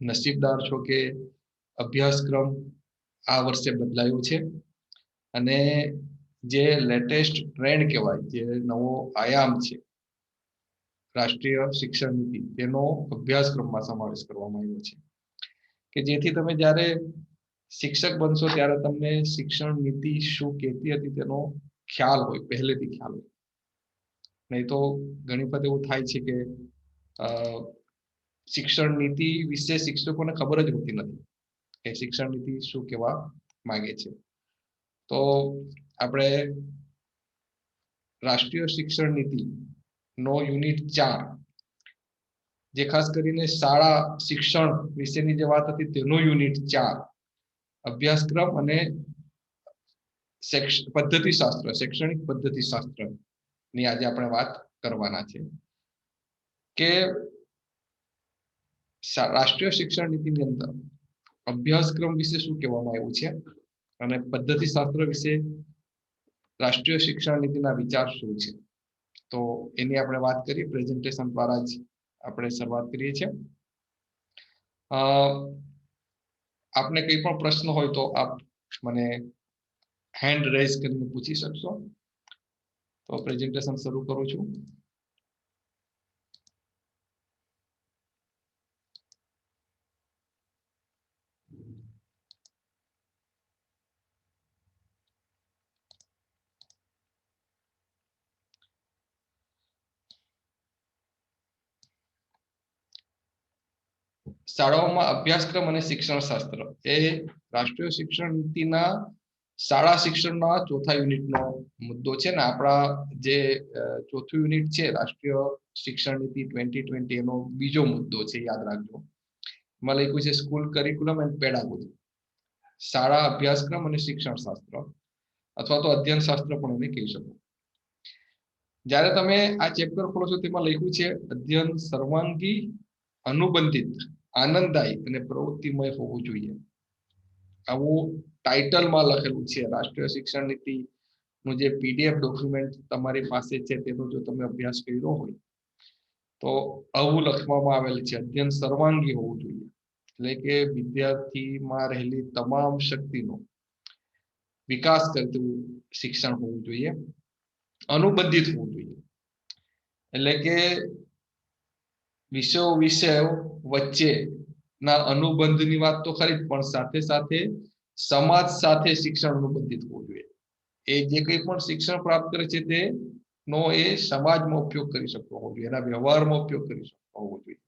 નસીબદાર છો કે અભ્યાસક્રમ આ વર્ષે બદલાયો છે અને જે લેટેસ્ટ ટ્રેન્ડ કહેવાય, જે નવો આયામ છે રાષ્ટ્રીય શિક્ષણ નીતિ, તેનો અભ્યાસક્રમમાં સમાવેશ કરવામાં આવ્યો છે કે જેથી તમે જ્યારે શિક્ષક બનશો ત્યારે તમને શિક્ષણ નીતિ શું કહેતી હતી તેનો ખ્યાલ હોય, પહેલેથી ખ્યાલ હોય. નહીં તો ઘણી વખત એવું થાય છે કે શિક્ષણ નીતિ વિશે શિક્ષકોને ખબર જ હોતી નથી કે શિક્ષણ નીતિ શું કહેવા માંગે છે. તો આપણે રાષ્ટ્રીય શિક્ષણ નીતિ નો યુનિટ 4, જે ખાસ કરીને શાળા શિક્ષણ વિશેની જે વાત હતી તેનો યુનિટ 4, અભ્યાસક્રમ અને પદ્ધતિશાસ્ત્ર, શૈક્ષણિક પદ્ધતિશાસ્ત્ર ની આજે આપણે વાત કરવાના છે કે રાષ્ટ્રીય શિક્ષણ નીતિની અંદર અભ્યાસક્રમ વિશે શું કહેવામાં આવ્યું છે અને પદ્ધતિશાસ્ત્ર વિશે રાષ્ટ્રીય શિક્ષણ નીતિના વિચાર શું છે. તો એની આપણે વાત કરીએ, પ્રેઝન્ટેશન દ્વારા જ આપણે શરૂઆત કરીએ છીએ. આપને કંઈ પણ પ્રશ્ન હોય તો આપ મને હેન્ડ રેઝ કરીને પૂછી શકશો. તો પ્રેઝન્ટેશન શરૂ કરું છું. શાળાઓમાં અભ્યાસક્રમ અને શિક્ષણ શાસ્ત્ર એ રાષ્ટ્રીય શિક્ષણ નીતિના શાળા શિક્ષણના ચોથા યુનિટનો મુદ્દો છે ને આપણા જે ચોથું યુનિટ છે રાષ્ટ્રીય શિક્ષણ નીતિ 2020 એનો બીજો મુદ્દો છે, યાદ રાખજો. એમાં લખ્યું છે સ્કૂલ કરિક્યુલમ એન્ડ પેડાગોજી, શાળા અભ્યાસક્રમ અને શિક્ષણ શાસ્ત્ર અથવા તો અધ્યયન શાસ્ત્ર પણ એને કહી શકો. જ્યારે તમે આ ચેપ્ટર ખોલો છો તેમાં લખ્યું છે અધ્યયન સર્વાંગી, અનુબંધિત, આનંદદાયી અને પ્રવૃત્તિમય હોવું જોઈએ. આવું ટાઇટલમાં લખેલું છે. રાષ્ટ્રીય શિક્ષણ નીતિ નું જે PDF ડોક્યુમેન્ટ તમારી પાસે છે તેનો જો તમે અભ્યાસ કર્યો હોય તો આવું લખવામાં આવેલ છે, અધ્યયન સર્વાંગી હોવું જોઈએ. એટલે કે વિદ્યાર્થીમાં રહેલી તમામ શક્તિનો વિકાસ કરતું શિક્ષણ હોવું જોઈએ. અનુબંધિત હોવું જોઈએ, એટલે કે વિષયો વચ્ચેના અનુબંધની વાત તો ખરી જ, પણ સાથે સાથે સમાજ સાથે શિક્ષણ અનુબંધિત હોવું જોઈએ. એ જે કંઈ પણ શિક્ષણ પ્રાપ્ત કરે છે તેનો એ સમાજમાં ઉપયોગ કરી શકતો હોવો જોઈએ, એના વ્યવહારમાં ઉપયોગ કરી શકતો હોવો જોઈએ.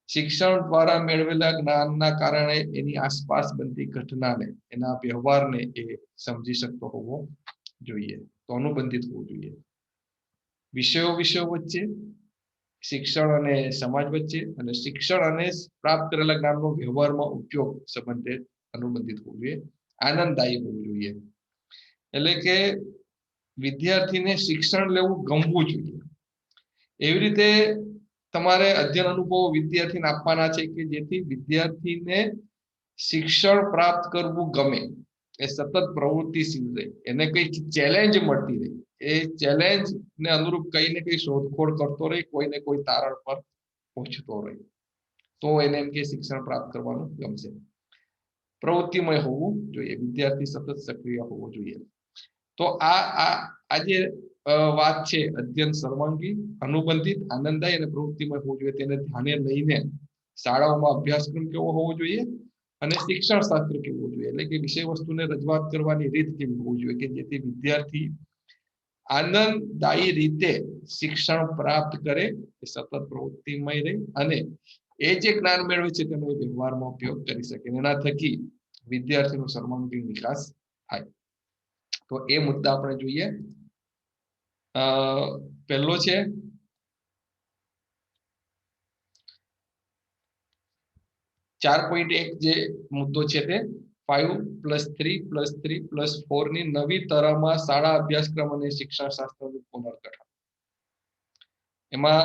શિક્ષણ દ્વારા મેળવેલા જ્ઞાનના કારણે એની આસપાસ બનતી ઘટનાને, એના વ્યવહારને એ સમજી શકતો હોવો જોઈએ. તો અનુબંધિત હોવું જોઈએ. વિષયો વચ્ચે, શિક્ષણ અને સમાજ વચ્ચે, અને શિક્ષણ અને પ્રાપ્ત કરેલા જ્ઞાનનો વ્યવહારમાં ઉપયોગ સંબંધિત અનુબંધિત હોવું જોઈએ. આનંદદાયી હોવું જોઈએ, એટલે કે વિદ્યાર્થીને શિક્ષણ લેવું ગમવું જોઈએ. એવી રીતે તમારે અધ્યયન અનુભવો વિદ્યાર્થીને આપવાના છે કે જેથી વિદ્યાર્થીને શિક્ષણ પ્રાપ્ત કરવું ગમે, એ સતત પ્રવૃત્તિશીલ રહે, એને કંઈક ચેલેન્જ મળતી રહે, એ ચેલેન્જ ને અનુરૂપ કઈ ને કઈ શોધખોળ કરતો રહે, કોઈને કોઈ તારણ પર પહોંચતો રહે, તો એને એમ કે શિક્ષણ પ્રાપ્ત કરવાનું ગમશે. પ્રવૃત્તિમય હોવું જોઈએ, વિદ્યાર્થી સતત સક્રિય હોવો જોઈએ. તો આ જે વાત છે અધ્યયન સર્વાંગી, અનુબંધિત, આનંદદાયી અને પ્રવૃત્તિમય હોવું જોઈએ, તેને ધ્યાને લઈને શાળાઓમાં અભ્યાસક્રમ કેવો હોવો જોઈએ અને શિક્ષણ શાસ્ત્ર કેવું હોવું જોઈએ, એટલે કે વિષય વસ્તુને રજૂઆત કરવાની રીત કેવી હોવી જોઈએ કે જેથી વિદ્યાર્થી આનંદદાયી રીતે શિક્ષણ પ્રાપ્ત કરે, એ સતત પ્રવૃત્તિમય રહે અને એ જે જ્ઞાન મેળવે છે તેનો વ્યવહારમાં ઉપયોગ કરી શકે, એના થકી વિદ્યાર્થીનો સર્વાંગીણ વિકાસ થાય. તો એ મુદ્દા આપણે જોઈએ. પહેલો છે .1 જે મુદ્દો છે તે 5+3+3+4 ની નવી તરામાં શાળા અભ્યાસક્રમ અને શિક્ષણ શાસ્ત્રનું પુનર્ગઠન. એમાં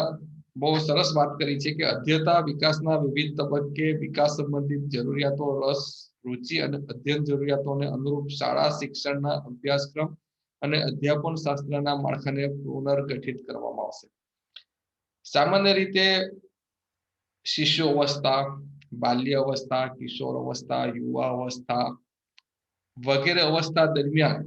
બહુ સરસ વાત કરી છે કે અધ્યતા વિકાસના વિવિધ તબક્કે વિકાસ સંબંધિત જરૂરિયાતો, રસ, રુચિ અને અધ્યયન જરૂરિયાતોને અનુરૂપ શાળા શિક્ષણના અભ્યાસક્રમ અને અધ્યાપન શાસ્ત્રના માળખાને પુનર્ગઠિત કરવામાં આવશે. સામાન્ય રીતે શિશુ અવસ્થા, બાલ્ય અવસ્થા, કિશોર અવસ્થા, યુવા અવસ્થા વગેરે અવસ્થા દરમિયાન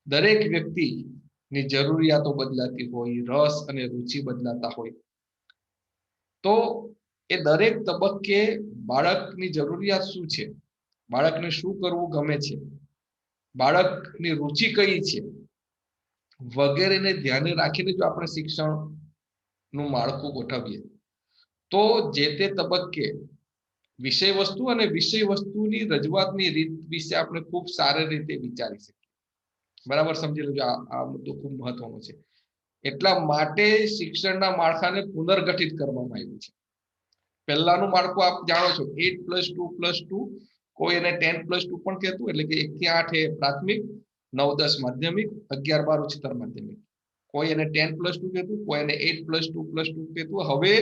દરેક વ્યક્તિની જરૂરિયાતો બદલાતી હોય, રસ અને રુચિ બદલાતા હોય. તો એ દરેક તબક્કે બાળકની જરૂરિયાત શું છે, બાળકને શું કરવું ગમે છે, બાળકની રુચિ કઈ છે વગેરેને ધ્યાને રાખીને જો આપણે શિક્ષણનું માળખું ગોઠવીએ તો જે તે તબક્કે વિષય વસ્તુ અને વિષય વસ્તુની રજૂઆતની રીત વિશે આપણે ખૂબ સારી રીતે વિચારી શકીએ. બરાબર સમજી લેજો, આ મુદ્દો ખૂબ મહત્વનો છે. એટલા માટે શિક્ષણના માળખાને પુનર્ગઠિત કરવામાં આવ્યું છે. પહેલાનું માળખું આપ જાણો છો 8+2+2, કોઈ એને 10+2 પણ કહેતું, એટલે કે 1 થી 8 એ પ્રાથમિક, 9-10 માધ્યમિક, 11-12 ઉચ્ચતર માધ્યમિક. કોઈ એને 10+2 કહેતું, કોઈ એને 8+2+2 કહેતું. હવે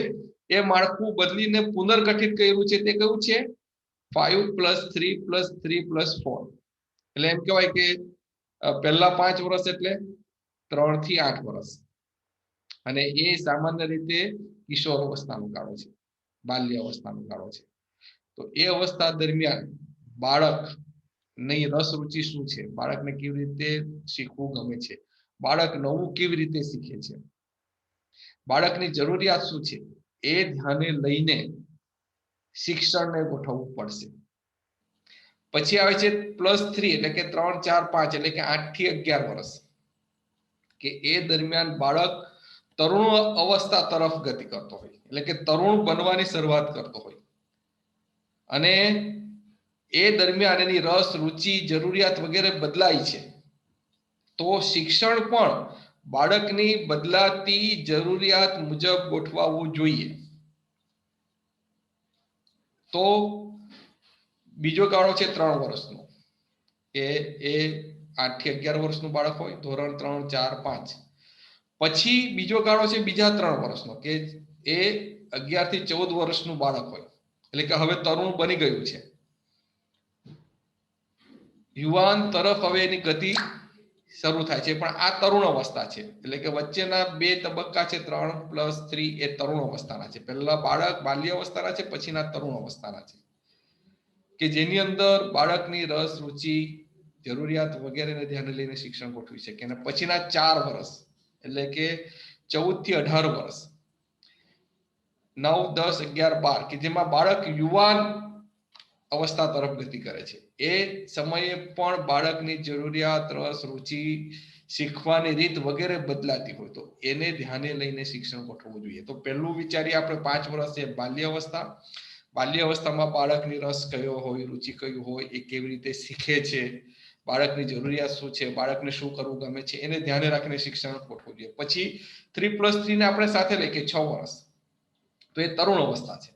એ માળખું બદલીને પુનર્ગઠિત કર્યું છે. તે કયું છે? 5+3+3+4. એટલે એમ કહેવાય કે પહેલા 5 વર્ષ એટલે 3 થી 8 વર્ષ, અને એ સામાન્ય રીતે કિશોર અવસ્થાનો ગાળો છે, બાલ્ય અવસ્થાનો ગાળો છે. તો એ અવસ્થા દરમિયાન બાળકની રસ રુચિ શું છે, બાળકને કેવી રીતે શીખવું ગમે છે, બાળક નવું કેવી રીતે શીખે છે, બાળકની જરૂરિયાત શું છે, એ ધ્યાને લઈને શિક્ષણને ગોઠવવું પડશે. પછી આવે છે +3, એટલે કે 3, 4, 5, એટલે કે 8 થી 11 વર્ષ, કે એ દરમિયાન બાળક તરુણ અવસ્થા તરફ ગતિ કરતો હોય, એટલે કે તરુણ બનવાની શરૂઆત કરતો હોય, અને એ દરમિયાન એની રસ રુચિ જરૂરિયાત વગેરે બદલાય છે. તો શિક્ષણ પણ બાળકની બદલાતી જરૂરિયાત મુજબ ગોઠવાવું જોઈએ. તો બીજો ગાળો છે 3 વર્ષનો, કે એ 8 થી 11 વર્ષનું બાળક હોય, ધોરણ 3, 4, 5. પછી બીજો ગાળો છે બીજા 3 વર્ષનો, કે એ 11 થી 14 વર્ષનું બાળક હોય, એટલે કે હવે તરુણ બની ગયું છે, યુવાન તરફ હવે એની ગતિ શરૂ થાય છે. પણ આ તરુણ અવસ્થા છે, એટલે કે વચ્ચેના 2 તબક્કા છે, 3+3, એ તરુણ અવસ્થાના છે. પહેલા બાળક બાલ્ય અવસ્થાના છે, પછીના તરુણ અવસ્થાના છે, કે જેની અંદર બાળકની રસ રુચિ જરૂરિયાત વગેરેને ધ્યાને લઈને શિક્ષણ ગોઠવી શકે. અને પછીના 4 વર્ષ, એટલે કે 14 થી 18 વર્ષ, 9, 10, 11, 12, કે જેમાં બાળક યુવાન અવસ્થા તરફ ગતિ કરે છે. એ સમયે પણ બાળકની જરૂરિયાત, રસ રુચિ, શીખવાની રીત વગેરે બદલાતી હોય, તો એને ધ્યાને લઈને શિક્ષણ ગોઠવવું જોઈએ. તો પહેલું વિચારીએ આપણે 5 વર્ષ છે બાલ્ય અવસ્થા. બાલ્ય અવસ્થામાં બાળકની રસ કયો હોય, રુચિ કયું હોય, એ કેવી રીતે શીખે છે, બાળકની જરૂરિયાત શું છે, બાળકને શું કરવું ગમે છે, એને ધ્યાને રાખીને શિક્ષણ ગોઠવવું જોઈએ. પછી 3+3 ને આપણે સાથે લઈએ કે 6 વર્ષ, તો એ તરુણ અવસ્થા છે.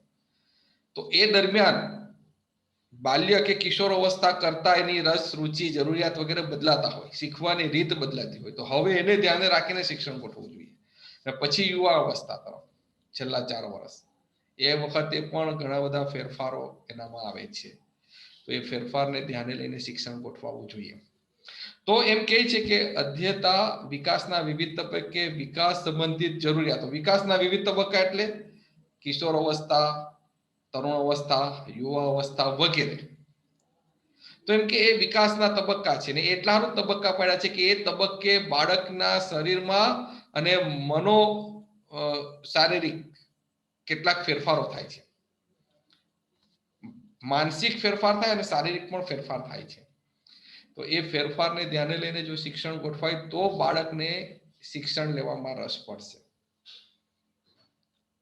તો એ દરમિયાન બાલ્ય કે કિશોર અવસ્થા કરતા એની રસ રુચિ જરૂરિયાત વગેરે બદલાતા હોય, શીખવાની રીત બદલાતી હોય, તો હવે એને ધ્યાને રાખીને શિક્ષણ ગોઠવવું જોઈએ. અને પછી યુવા અવસ્થા તરફ છેલ્લા 4 વર્ષ, એ વખતે પણ ઘણા બધા ફેરફારો એનામાં આવે છે. તો એ ફેરફારને ધ્યાને લઈને શિક્ષણ ગોઠવવું જોઈએ. તો એમ કહે છે કે અધ્યતા વિકાસના વિવિધ તબક્કે વિકાસ સંબંધિત જરૂરિયાતો, વિકાસના વિવિધ તબક્કા એટલે કિશોર અવસ્થા, તરુણ અવસ્થા, યુવા અવસ્થા વગેરે. તો એમ કે એ વિકાસના તબક્કા છે, ને એટલાનું તબક્કા પડ્યા છે કે એ તબક્કે બાળકના શરીરમાં અને મનો શારીરિક કેટલાક ફેરફારો થાય છે. માનસિક ફેરફાર થાય અને શારીરિક પણ ફેરફાર થાય છે. તો એ ફેરફારને ધ્યાને લઈને જો શિક્ષણ ગોઠવાય તો બાળકને શિક્ષણ લેવામાં રસ પડશે.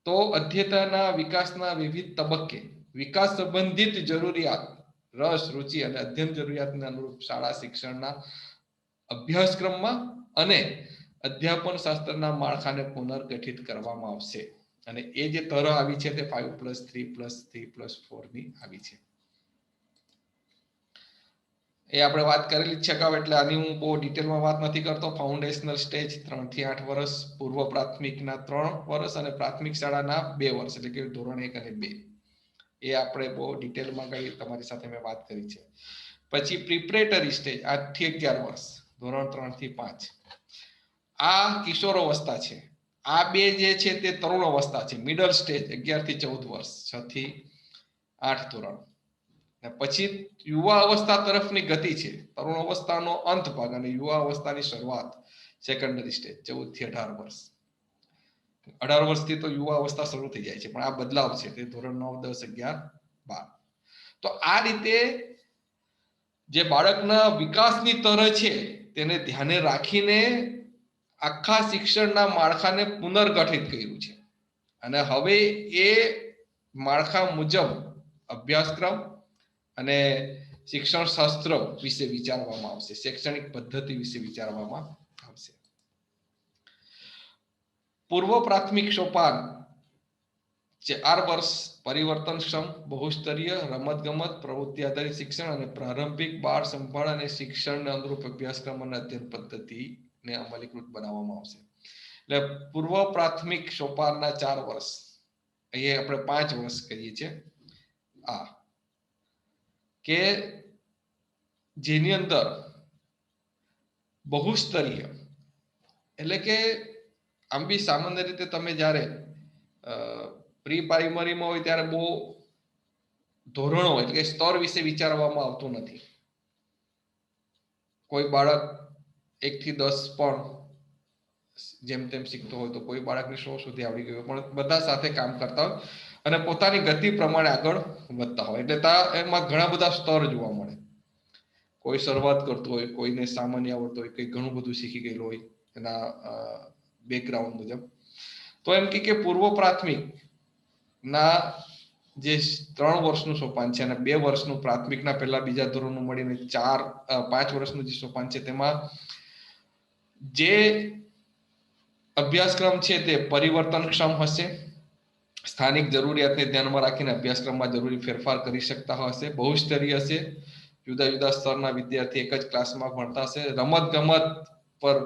તો અધ્યતાના વિકાસના વિવિધ તબક્કે વિકાસ સંબંધિત જરૂરિયાત, રસ રુચિ અને અધ્યયન જરૂરિયાતને અનુરૂપ શાળા શિક્ષણના અભ્યાસક્રમમાં અને અધ્યાપન શાસ્ત્રના માળખાને પુનર્ગઠિત કરવામાં આવશે. અને એ જે તરહ આવી છે તે 5+3+3+4 ની આવી છે. એ આપણે વાત કરેલી જ છે અગાઉ, એટલે આની હું બહુ ડિટેલમાં વાત નથી કરતો. ફાઉન્ડેશનલ સ્ટેજ 3 થી 8 વર્ષ, પૂર્વ પ્રાથમિકના 3 વર્ષ અને પ્રાથમિક શાળાના 2 વર્ષ, એટલે કે ધોરણ 1 અને 2. એ આપણે બહુ ડિટેલમાં કઈ તમારી સાથે મેં વાત કરી છે. પછી પ્રિપરેટરી સ્ટેજ 8 થી 11 વર્ષ, ધોરણ 3 થી 5. આ કિશોર અવસ્થા છે. આ 2 જે છે તે તરુણ અવસ્થા છે, મિડલ સ્ટેજ 11 થી 14 વર્ષ, 6 થી 8 ધોરણ. અને પછી યુવા અવસ્થા તરફની ગતિ છે, તરુણ અવસ્થાનો અંત ભાગ અને યુવા અવસ્થાની શરૂઆત સેકન્ડરી સ્ટેજ 14 થી 18 વર્ષ. 18 વર્ષથી તો યુવા અવસ્થા શરૂ થઈ જાય છે, પણ આ બદલાવ છે તે ધોરણ 9, 10, 11, 12. તો આ રીતે જે બાળકના વિકાસની તર છે તેને ધ્યાને રાખીને આખા શિક્ષણના માળખાને પુનર્ગઠિત કર્યું છે. અને હવે એ માળખા મુજબ અભ્યાસક્રમ અને શિક્ષણ શાસ્ત્ર વિશે વિચારવામાં આવશે, શૈક્ષણિક પદ્ધતિ વિશે વિચારવામાં આવશે. પૂર્વ પ્રાથમિક સોપાન 4 વર્ષ પરિવર્તનક્ષમ બહુસ્તરીય રમતગમત પ્રવૃત્તિ આધારિત શિક્ષણ અને પ્રારંભિક બાળ સંભાળ અને શિક્ષણને અનુરૂપ અભ્યાસક્રમ અને અધ્યયન પદ્ધતિને અમલીકૃત બનાવવામાં આવશે. એટલે પૂર્વ પ્રાથમિક સોપાનના 4 વર્ષ, અહીંયા આપણે 5 વર્ષ કહીએ છીએ, આ કે જેની અંદર બહુસ્તરીય એટલે કે આમ બી સામાન્ય રીતે તમે જ્યારે પ્રી પ્રાઇમરીમાં હોય ત્યારે બહુ ધોરણો એટલે કે સ્તર વિશે વિચારવામાં આવતું નથી. કોઈ બાળક 1 થી 10 પણ જેમ તેમ શીખતો હોય તો કોઈ બાળકને 100 સુધી આવડી ગયું, પણ બધા સાથે કામ કરતા હોય અને પોતાની ગતિ પ્રમાણે આગળ વધતા હોય. એટલે એમાં ઘણા બધા સ્તર જોવા મળે. કોઈ શરૂઆત કરતું હોય, કોઈને સામાન્ય આવડતું હોય, કોઈ ઘણું બધું શીખી ગયેલું હોય એના બેકગ્રાઉન્ડ મુજબ. તો એમ કે પૂર્વ પ્રાથમિક ના જે 3 વર્ષનું સોપાન છે અને 2 વર્ષનું પ્રાથમિકના પહેલા બીજા ધોરણનું મળીને 5 વર્ષનું જે સોપાન છે તેમાં જે અભ્યાસક્રમ છે તે પરિવર્તનક્ષમ હશે, સ્થાનિક જરૂરિયાતને ધ્યાનમાં રાખીને અભ્યાસક્રમમાં જરૂરી ફેરફાર કરી શકતા હશે, બહુસ્તરીય હશે, જુદા જુદા સ્તરના વિદ્યાર્થી એક જ ક્લાસમાં ભણતા હશે, રમત ગમત પર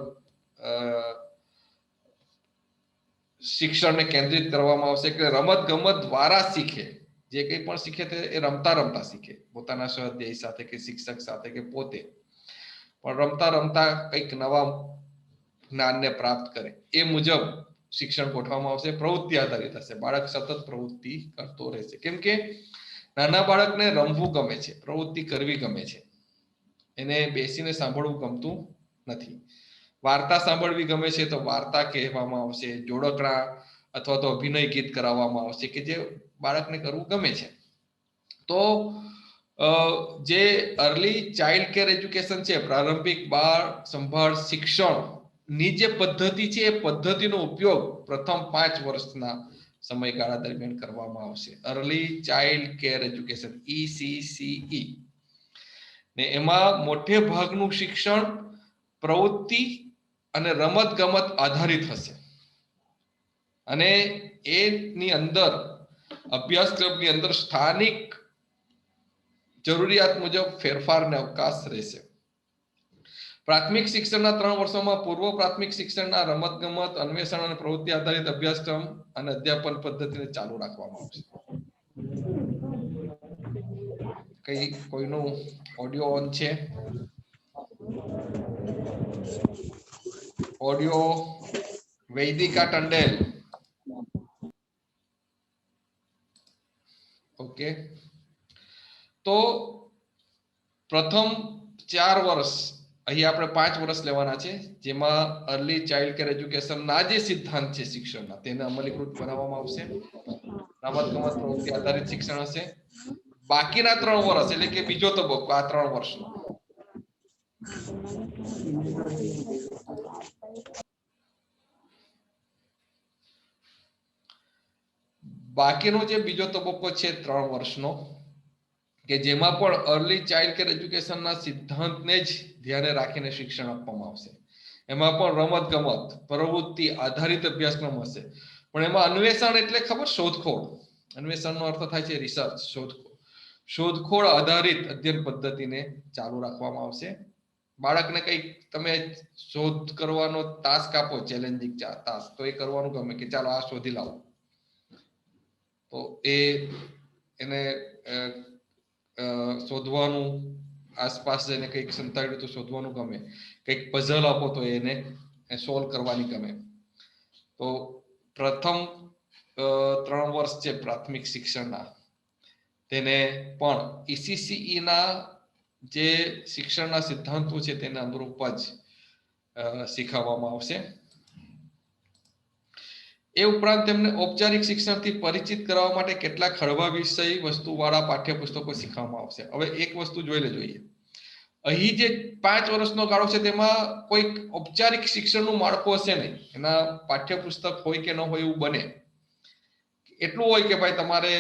શિક્ષણને કેન્દ્રિત કરવામાં આવશે કે રમત ગમત દ્વારા શીખે, જે કંઈ પણ શીખે તે એ રમતા રમતા શીખે, પોતાના સ્વાધ્યાય સાથે કે શિક્ષક સાથે કે પોતે, પણ રમતા રમતા કંઈક નવા જ્ઞાનને પ્રાપ્ત કરે એ મુજબ શિક્ષણ ગોઠવવામાં આવશે. પ્રવૃત્તિ આધારિત હશે, બાળક સતત પ્રવૃત્તિ કરતો રહેશે, કેમ કે નાના બાળકને રમવું ગમે છે, પ્રવૃત્તિ કરવી ગમે છે, એને બેસીને સાંભળવું ગમતું નથી. વાર્તા સાંભળવી ગમે છે તો વાર્તા કહેવામાં આવશે, જોડકણા અથવા તો અભિનય ગીત કરાવવામાં આવશે કે જે બાળકને કરવું ગમે છે. તો જે અર્લી ચાઇલ્ડ કેર એજ્યુકેશન છે, પ્રારંભિક બાળ સંભાળ શિક્ષણ ની જે પદ્ધતિ છે એ પદ્ધતિનો ઉપયોગ પ્રથમ 5 વર્ષના સમયગાળા દરમિયાન કરવામાં આવશે. Early child care education ECCE ને એમાં મોટે ભાગનું શિક્ષણ પ્રવૃત્તિ અને રમત ગમત આધારિત હશે અને એની અંદર અભ્યાસક્રમની અંદર સ્થાનિક જરૂરિયાત મુજબ ફેરફારને અવકાશ રહેશે. પ્રાથમિક શિક્ષણના 3 વર્ષોમાં પૂર્વ પ્રાથમિક શિક્ષણના રમત ગમત, અન્વેષણ અને પ્રવૃત્તિ આધારિત અભ્યાસક્રમ અને અધ્યાપન પદ્ધતિને ચાલુ રાખવામાં આવશે. કોઈનું ઓડિયો ઓન છે? ઓડિયો વૈદિકા ટંડેલ. ઓકે, તો પ્રથમ 4 વર્ષ, અહીં આપણે 5 વર્ષ લેવાના છે, જેમાં અર્લી ચાઇલ્ડ કેર એજ્યુકેશનના જે સિદ્ધાંત છે શિક્ષણના તેને અમલીકૃત બનાવવામાં આવશે. રમત ગમત પ્રવૃત્તિ આધારિત શિક્ષણ હશે. બાકીના 3 વર્ષ એટલે કે બીજો તબક્કો આ 3 વર્ષનો બાકીનો જે બીજો તબક્કો છે 3 વર્ષનો કે જેમાં પણ અર્લી ચાઇલ્ડ કેર એજ્યુકેશનના સિદ્ધાંતને જ ધ્યાને રાખીને શિક્ષણ આપવામાં આવશે. એમાં પણ રમત ગમત પ્રવૃત્તિ આધારિત અભ્યાસક્રમ હશે, પણ એમાં અન્વેષણ એટલે ખબર, શોધખોળ. અન્વેષણનો અર્થ થાય છે રિસર્ચ, શોધખોળ આધારિત અધ્યયન પદ્ધતિને ચાલુ રાખવામાં આવશે. બાળકને કંઈક તમે શોધ કરવાનો ટાસ્ક આપો, ચેલેન્જિંગ ટાસ્ક, તો એ કરવાનું ગમે કે ચાલો આ શોધી લાવો, તો એને શોધવાનું, આસપાસ જઈને કંઈક સંતાડ્યું તો શોધવાનું ગમે, કંઈક પઝલ આપો તો એને સોલ્વ કરવાની ગમે. તો પ્રથમ 3 વર્ષ છે પ્રાથમિક શિક્ષણના, તેને પણ ECCE ના જે શિક્ષણના સિદ્ધાંતો છે તેના અનુરૂપ જ શીખવવામાં આવશે. એ ઉપરાંત તેમને ઔપચારિક શિક્ષણથી પરિચિત કરવા માટે કેટલાક હળવા વિષય વસ્તુવાળા પાઠ્યપુસ્તકો શીખવવામાં આવશે. હવે એક વસ્તુ જોઈ લેજો. અહીં જે 5 વર્ષનો ગાળો છે તેમાં કોઈ ઔપચારિક શિક્ષણનું માળખું હશે નહીં. એના પાઠ્યપુસ્તક હોય કે ન હોય એવું બને. એટલું હોય કે ભાઈ તમારે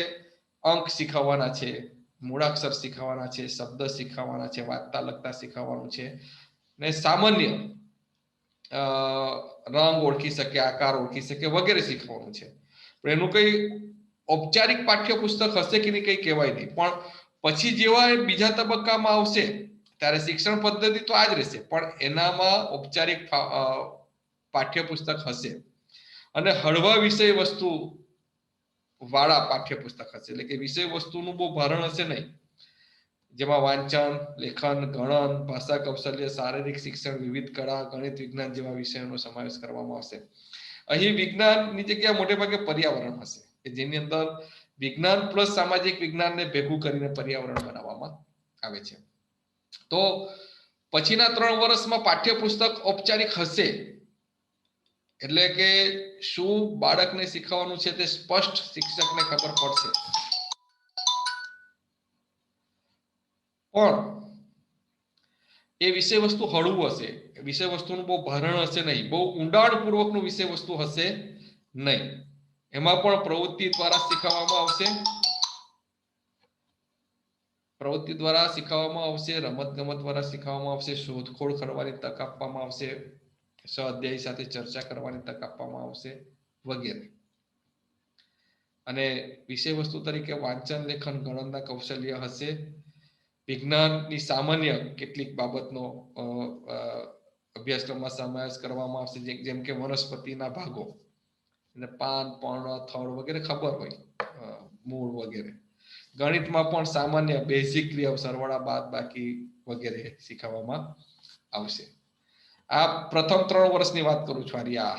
અંક શીખવવાના છે, મૂળાક્ષર શીખવવાના છે, શબ્દ શીખવવાના છે, વાંચતા લખતા શીખવવાનું છે, ને સામાન્ય રંગ ઓળખી શકે, આકાર ઓળખી શકે વગેરે શીખવાનું છે. પણ એનું કઈ ઔપચારિક પાઠ્યપુસ્તક હશે કે નહીં કઈ કહેવાય નહીં. પણ પછી જેવા બીજા તબક્કામાં આવશે ત્યારે શિક્ષણ પદ્ધતિ તો આ જ રહેશે, પણ એનામાં ઔપચારિક પાઠ્યપુસ્તક હશે અને હળવા વિષય વસ્તુ વાળા પાઠ્યપુસ્તક હશે. એટલે કે વિષય વસ્તુનું બહુ ભારણ હશે નહીં, જેમાં વાંચન, લેખન, ગણન, ભાષા કૌશલ્ય, શારીરિક શિક્ષણ, વિવિધ કળા, ગણિત, વિજ્ઞાન જેવા વિષયોનો સમાવેશ કરવામાં આવશે. અહીં વિજ્ઞાનની જગ્યાએ મોટે ભાગે પર્યાવરણ હશે, કે જેની અંદર વિજ્ઞાન પ્લસ સામાજિક વિજ્ઞાનને ભેગું કરીને પર્યાવરણ બનાવવામાં આવે છે. તો પછીના 3 વર્ષમાં પાઠ્યપુસ્તક ઔપચારિક હશે, એટલે કે શું બાળકને શીખવાનું છે તે સ્પષ્ટ શિક્ષકને ખબર પડશે. પણ એ વિષય વસ્તુ હળવું હશે, વિષય વસ્તુનું બહુ ભારણ હશે નહીં, બહુ ઊંડાણપૂર્વકનું વિષય વસ્તુ હશે નહીં. એમાં પણ પ્રવૃત્તિ દ્વારા શીખવવામાં આવશે, રમત ગમત દ્વારા શીખવવામાં આવશે, શોધખોળ કરવાની તક આપવામાં આવશે, સહઅધ્યાયી સાથે ચર્ચા કરવાની તક આપવામાં આવશે વગેરે. અને વિષય વસ્તુ તરીકે વાંચન, લેખન, ગણનના કૌશલ્ય હશે. વિજ્ઞાનની સામાન્ય કેટલીક બાબતનો અભ્યાસક્રમમાં સમાવેશ કરવામાં આવશે, જેમ કે વનસ્પતિના ભાગો અને પાન, પર્ણ, થડ વગેરે ખબર હોય, મૂળ વગેરે. ગણિતમાં પણ સામાન્ય બેઝિક ક્રિયાઓ, સરવાળા, બાદબાકી વગેરે શીખવવામાં આવશે. આ પ્રથમ 3 વર્ષની વાત કરું છું. આ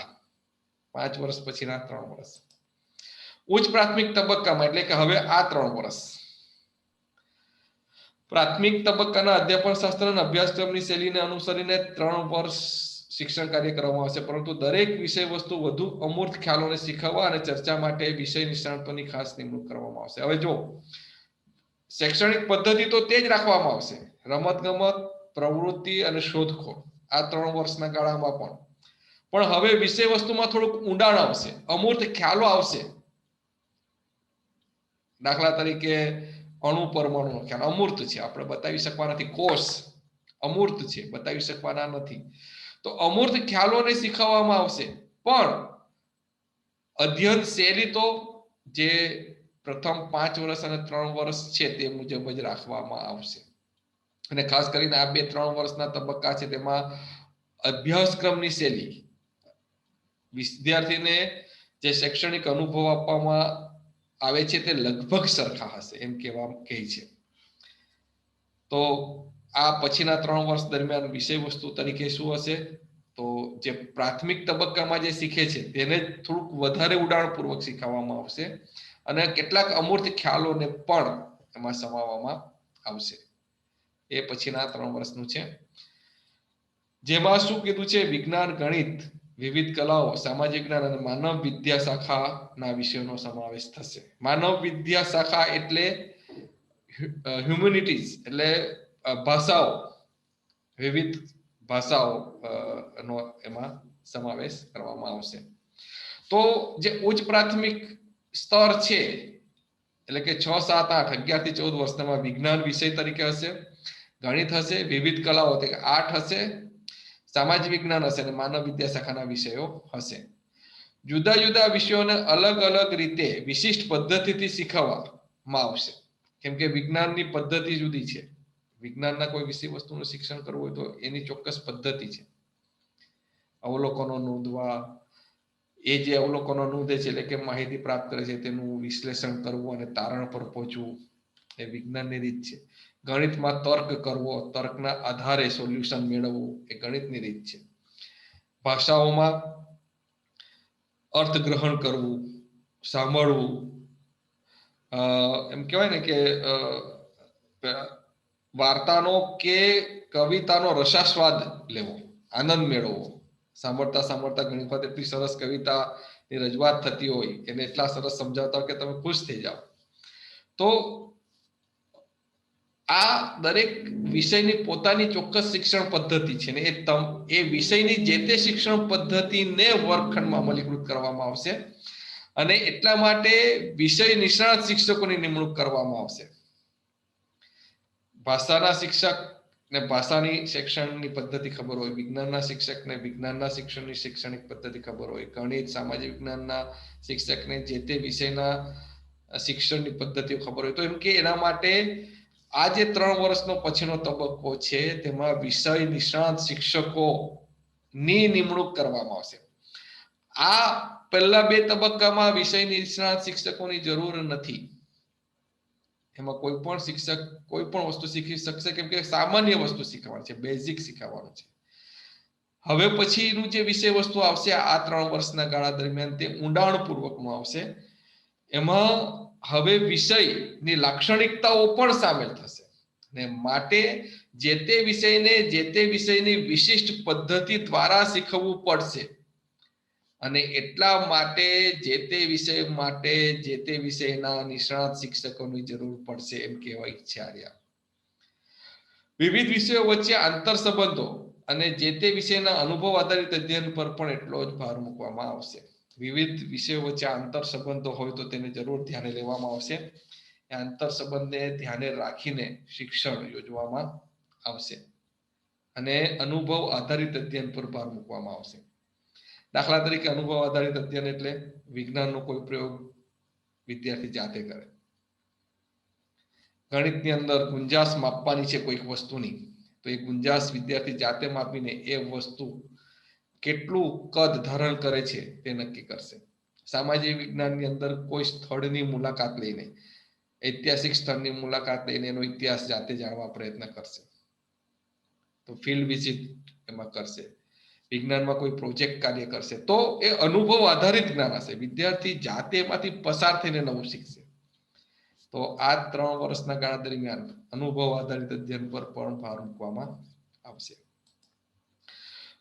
5 વર્ષ પછીના 3 વર્ષ. ઉચ્ચ પ્રાથમિક તબક્કામાં, એટલે કે હવે આ 3 વર્ષ પ્રાથમિક તબક્કાના અધ્યાપન શાસ્ત્રના અભ્યાસક્રમની શૈલીને અનુસરીને 3 વર્ષ શિક્ષણ કાર્ય કરવામાં આવશે, પરંતુ દરેક વિષય વસ્તુ વધુ અમૂર્ત ખ્યાલોને શીખવવા અને ચર્ચા માટે વિષય નિષ્ણાતોની ખાસ નિમણૂક કરવામાં આવશે. હવે જો શૈક્ષણિક પદ્ધતિ તો તે જ રાખવામાં આવશે, રમત ગમત, પ્રવૃત્તિ અને શોધખોળ, આ 3 વર્ષના ગાળામાં પણ હવે વિષય વસ્તુમાં થોડુંક ઊંડાણ આવશે, અમૂર્ત ખ્યાલો આવશે. દાખલા તરીકે અણુ પરમાણુનો ખ્યાલ અમૂર્ત છે, આપણે બતાવી શકવા નથી. કોષ અમૂર્ત છે, બતાવી શકવાના નથી. તો અમૂર્ત ખ્યાલોને શીખવવામાં આવશે, પણ અધ્યયન શૈલી તો જે પ્રથમ 5 વર્ષ અને 3 વર્ષ છે તે મુજબ જ રાખવામાં આવશે. અને ખાસ કરીને આ 2-3 વર્ષના તબક્કા છે તેમાં અભ્યાસક્રમની શૈલી, વિદ્યાર્થીને જે શૈક્ષણિક અનુભવ આપવામાં આવે છે તે લગભગ સરખા હશે, એમ કહે છે. તો આ પછીના 3 વર્ષ દરમિયાન વિષય વસ્તુ તરીકે શું હશે, તો જે પ્રાથમિક તબક્કામાં જે શીખે છે તેને થોડુંક વધારે ઉડાણપૂર્વક શીખવવામાં આવશે અને કેટલાક અમૂર્ત ખ્યાલોને પણ એમાં સમાવવામાં આવશે. એ પછીના 3 વર્ષનું છે, જેમાં શું કીધું છે, વિજ્ઞાન, ગણિત, વિવિધ કલાઓ, સામાજિક જ્ઞાન અને માનવ વિદ્યા શાખાના વિષયોનો સમાવેશ થશે. માનવ વિદ્યા શાખા એટલે હ્યુમેનિટીઝ, એટલે ભાષાઓ, વિવિધ ભાષાઓ નો એમાં સમાવેશ કરવામાં આવશે. તો જે ઉચ્ચ પ્રાથમિક સ્તર છે, એટલે કે 6, 7, 8, 11 થી 14 વર્ષમાં વિજ્ઞાન વિષય તરીકે હશે, ગણિત હશે, વિવિધ કલાઓ 8 હશે, સામાજિક વિજ્ઞાન હશે અને માનવ વિદ્યા શાખાના વિષયો હશે. જુદા જુદા વિષયોને અલગ અલગ રીતે વિશિષ્ટ પદ્ધતિથી શીખવવામાં આવશે, કેમ કે વિજ્ઞાનની પદ્ધતિ જુદી છે. વિજ્ઞાનના કોઈ વિષય વસ્તુનું શિક્ષણ કરવું હોય તો એની ચોક્કસ પદ્ધતિ છે. અવલોકનો નોંધવા, એ જે અવલોકનો નોંધે છે એટલે કે માહિતી પ્રાપ્ત કરે છે તેનું વિશ્લેષણ કરવું અને તારણ પર પહોંચવું એ વિજ્ઞાનની રીત છે. ગણિતમાં તર્ક કરવો, તર્કના આધારે સોલ્યુશન મેળવવું એ ગણિતની રીત છે. ભાષાઓમાં અર્થગ્રહણ કરવું, સાંભળવું, એમ કહેવાય ને કે વાર્તાનો કે કવિતાનો રસાસ્વાદ લેવો, આનંદ મેળવવો. સાંભળતા સાંભળતા ઘણી વખત એટલી સરસ કવિતાની રજૂઆત થતી હોય, એને એટલા સરસ સમજાવતા હોય કે તમે ખુશ થઈ જાઓ. તો આ દરેક વિષયની પોતાની ચોક્કસ શિક્ષણ પદ્ધતિ છે ને એ વિષયની જે તે શિક્ષણ પદ્ધતિને વર્ગખંડમાં અમલીકૃત કરવામાં આવશે અને એટલા માટે વિષય નિષ્ણાત શિક્ષકોની નિમણૂક કરવામાં આવશે. ભાષાના શિક્ષક ને ભાષાની શિક્ષણની પદ્ધતિ ખબર હોય, વિજ્ઞાનના શિક્ષકને વિજ્ઞાનના શિક્ષણની શૈક્ષણિક પદ્ધતિ ખબર હોય, ગણિત સામાજિક વિજ્ઞાનના શિક્ષકને જે તે વિષયના શિક્ષણની પદ્ધતિઓ ખબર હોય. તો એમ કે એના માટે આ જે 3 વર્ષનો પછીનો તબક્કો છે તેમાં વિષય નિષ્ણાત શિક્ષકોની નિમણૂક કરવામાં આવશે. આ પહેલા 2 તબક્કામાં વિષય નિષ્ણાત શિક્ષકોની જરૂર નથી. એમાં કોઈ પણ શિક્ષક કોઈ પણ વસ્તુ શીખી શકશે, કેમ કે સામાન્ય વસ્તુ શીખવાની છે, બેઝિક શીખવાનું છે. હવે પછીનું જે વિષય વસ્તુ આવશે આ 3 વર્ષના ગાળા દરમિયાન તે ઊંડાણપૂર્વકનું આવશે. એમાં હવે વિષયની લાક્ષણિકતાઓ પણ સામેલ થશે ને માટે જે તે વિષયને જે તે વિષયની વિશિષ્ટ પદ્ધતિ દ્વારા શીખવવું પડશે અને એટલા માટે જે તે વિષય માટે જે તે વિષયના નિષ્ણાત શિક્ષકોની જરૂર પડશે એમ કહેવાય છે. વિવિધ વિષયો વચ્ચે આંતર સંબંધો અને જે તે વિષયના અનુભવ આધારિત અધ્યયન પર પણ એટલો જ ભાર મૂકવામાં આવશે. વિવિધ વિષયો વચ્ચે આંતર સંબંધો હોય તો તેને જરૂર ધ્યાને લેવામાં આવશે. એ આંતર સંબંધને ધ્યાને રાખીને શિક્ષણ યોજવામાં આવશે અને અનુભવ આધારિત અધ્યયન પર ભાર મૂકવામાં આવશે. દાખલા તરીકે અનુભવ આધારિત અધ્યયન એટલે વિજ્ઞાનનો કોઈ પ્રયોગ વિદ્યાર્થી જાતે કરે. ગણિતની અંદર ગુંજાશ માપવાની છે કોઈક વસ્તુની, તો એ ગુંજાશ વિદ્યાર્થી જાતે માપીને એ વસ્તુ કેટલું કદ ધારણ કરે છે તે નક્કી કરશે. સામાજિક વિજ્ઞાનની અંદર કોઈ સ્થળની મુલાકાત લઈને, ઐતિહાસિક સ્થળની મુલાકાત લઈને એનો ઇતિહાસ જાતે જાણવા પ્રયત્ન કરશે, તો ફિલ્ડ વિઝિટ એમાં કરશે. વિજ્ઞાનમાં કોઈ પ્રોજેક્ટ કાર્ય કરશે તો એ અનુભવ આધારિત જ્ઞાન હશે. વિદ્યાર્થી જાતે એમાંથી પસાર થઈને નવું શીખશે. તો આ 3 વર્ષના ગાળા દરમિયાન અનુભવ આધારિત અધ્યયન પર પણ ભાર મૂકવામાં આવશે.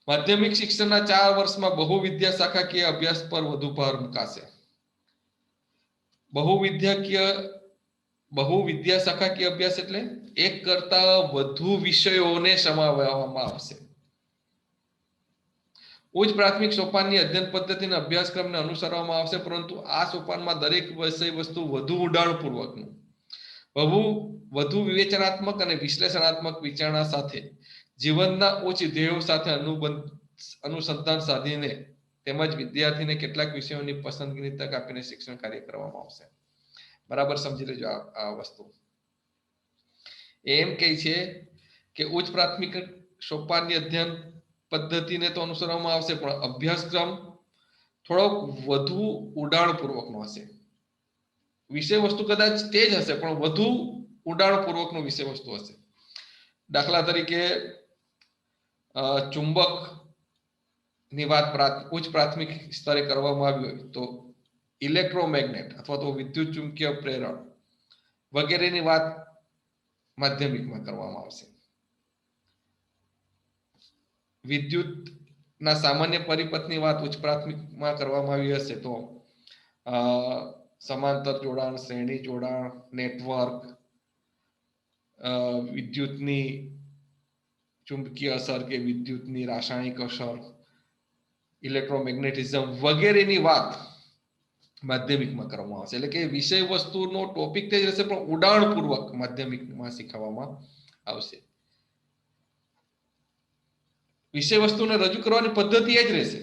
માધ્યમિક શિક્ષણના 4 વર્ષમાં બહુવિદ્યા શાખાકીય અભ્યાસ પર વધુ ભાર મુકાશે. બહુવિદ્યા શાખાકીય અભ્યાસ એટલે એક કરતા વધુ વિષયોને સમાવવામાં આવશે. ઉચ્ચ પ્રાથમિક સોપાનની અધ્યયન પદ્ધતિના અભ્યાસક્રમને અનુસરવામાં આવશે, પરંતુ આ સોપાનમાં દરેક વિષય વસ્તુ વધુ ઊંડાણપૂર્વકનું, વધુ વિવેચનાત્મક અને વિશ્લેષણાત્મક વિચારણા સાથે જીવનના ઉચ્ચ ધ્યેયો સાથે અનુસંધાન સાધીને તેમજ વિદ્યાર્થીને કેટલાક વિષયોની પસંદગીની તક આપીને શિક્ષણ કાર્ય કરવામાં આવશે. બરાબર સમજી લેજો આ વસ્તુ. એમ કહે છે કે ઉચ્ચ પ્રાથમિક સોપાનની અધ્યયન પદ્ધતિને તો અનુસરવામાં આવશે, પણ અભ્યાસક્રમ થોડોક વધુ ઊંડાણપૂર્વકનો હશે. વિષય વસ્તુ કદાચ તે જ હશે પણ વધુ ઊંડાણપૂર્વકનો વિષય વસ્તુ હશે. દાખલા તરીકે ચુંબક ની વાત ઉચ્ચ પ્રાથમિક સ્તરે કરવામાં આવી હોય તો ઇલેક્ટ્રોમેગ્નેટ અથવા તો વિદ્યુત ચુંબકીય પ્રેરણ વગેરેની વાત માધ્યમિકમાં કરવામાં આવશે. વિદ્યુતના સામાન્ય પરિપથની વાત ઉચ્ચ પ્રાથમિકમાં કરવામાં આવી હશે તો સમાંતર જોડાણ, શ્રેણી જોડાણ, નેટવર્ક, વિદ્યુતની ચુંબકીય અસર કે વિદ્યુતની રાસાયણિક અસર, ઇલેક્ટ્રોમેગ્નેટિઝમ વગેરેની વાત માધ્યમિકમાં કરવામાં આવશે. એટલે કે વિષય વસ્તુનો ટોપિક તે જ રહેશે પણ ઊંડાણપૂર્વક માધ્યમિકમાં શીખવવામાં આવશે. વિષય વસ્તુને રજૂ કરવાની પદ્ધતિ એ જ રહેશે.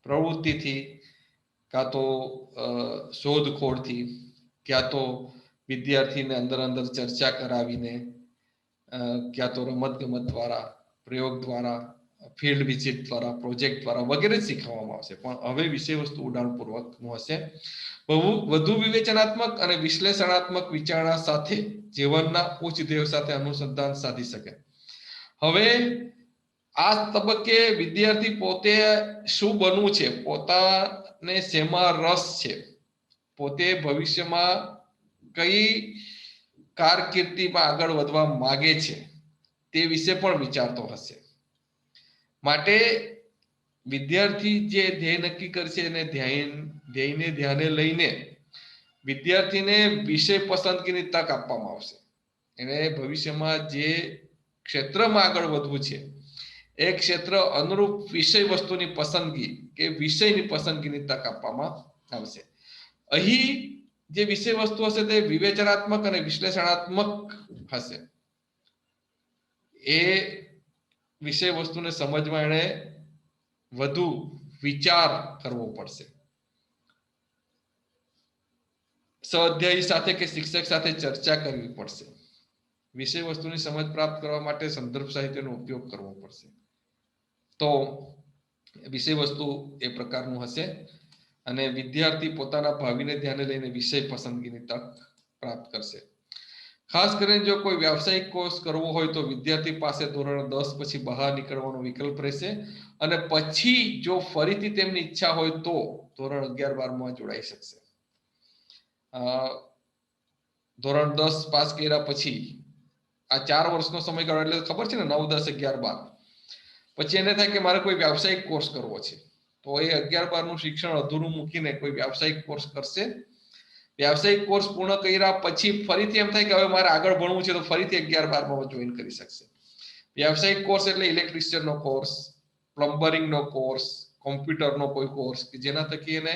પ્રવૃત્તિથી, કાં તો શોધખોળથી, ક્યાં તો વિદ્યાર્થીને અંદર ચર્ચા કરાવીને, ક્યાં તો રમતગમત દ્વારા, પ્રયોગ દ્વારા, ફિલ્ડ વિઝિટ દ્વારા, પ્રોજેક્ટ દ્વારા વગેરે શીખવવામાં આવશે. પણ હવે વિષય વસ્તુ ઊંડાણપૂર્વકનું હશે. વધુ વિવેચનાત્મક અને વિશ્લેષણાત્મક વિચારણા સાથે જીવનના ઉચ્ચ ધ્યેયો સાથે અનુસંધાન સાધી શકે. હવે આ તબક્કે વિદ્યાર્થી પોતે શું બનવું છે, પોતાને શેમાં રસ છે, પોતે ભવિષ્યમાં કઈ કારકિર્દીમાં આગળ વધવા માંગે છે તે વિશે પણ વિચારતો હશે. માટે વિદ્યાર્થી જે ધ્યેય નક્કી કરશે અને ધ્યેયને ધ્યાને લઈને વિદ્યાર્થીને વિષય પસંદગીની તક આપવામાં આવશે. એને ભવિષ્યમાં જે ક્ષેત્રમાં આગળ વધવું છે એ ક્ષેત્ર અનુરૂપ વિષય વસ્તુની પસંદગી કે વિષયની પસંદગીની તક આપવામાં આવશે. અહીં જે વિષય વસ્તુ હશે તે વિવેચનાત્મક અને વિશ્લેષણાત્મક હશે. એ વિષય વસ્તુને સમજવા એને વધુ વિચાર કરવો પડશે. સ્વાધ્યાયી સાથે કે શિક્ષક સાથે ચર્ચા કરવી પડશે. વિષય વસ્તુની સમજ પ્રાપ્ત કરવા માટે સંદર્ભ સાહિત્યનો ઉપયોગ કરવો પડશે. તો વિષય વસ્તુ એ પ્રકારનું હશે અને વિદ્યાર્થી પોતાના ભાવિને ધ્યાને લઈને વિષય પસંદગીની તક પ્રાપ્ત કરશે. ખાસ કરીને જો કોઈ વ્યાવસાયિક કોર્સ કરવો હોય તો વિદ્યાર્થી પાસે ધોરણ 10 પછી બહાર નીકળવાનો વિકલ્પ રહેશે અને પછી જો ફરીથી તેમની ઈચ્છા હોય તો ધોરણ 11-12માં જોડાઈ શકશે. ધોરણ 10 પાસ કર્યા પછી આ 4 વર્ષનો સમયગાળો એટલે ખબર છે ને 9, 10, 11, 12 પછી એને થાય કે મારે કોઈ વ્યાવસાયિક કોર્સ કરવો છે તો એ 11-12 નું શિક્ષણ અધૂરું મૂકીને કોઈ વ્યાવસાયિક કોર્સ કરશે. વ્યાવસાયિક કોર્સ પૂર્ણ કર્યા પછી ફરીથી એમ થાય કે હવે મારે આગળ ભણવું છે તો ફરીથી 11-12માં જોઈન કરી શકશે. વ્યાવસાયિક કોર્સ એટલે ઇલેક્ટ્રિશિયનનો કોર્સ, પ્લમ્બરિંગનો કોર્સ, કોમ્પ્યુટરનો કોઈ કોર્સ કે જેના થકી એને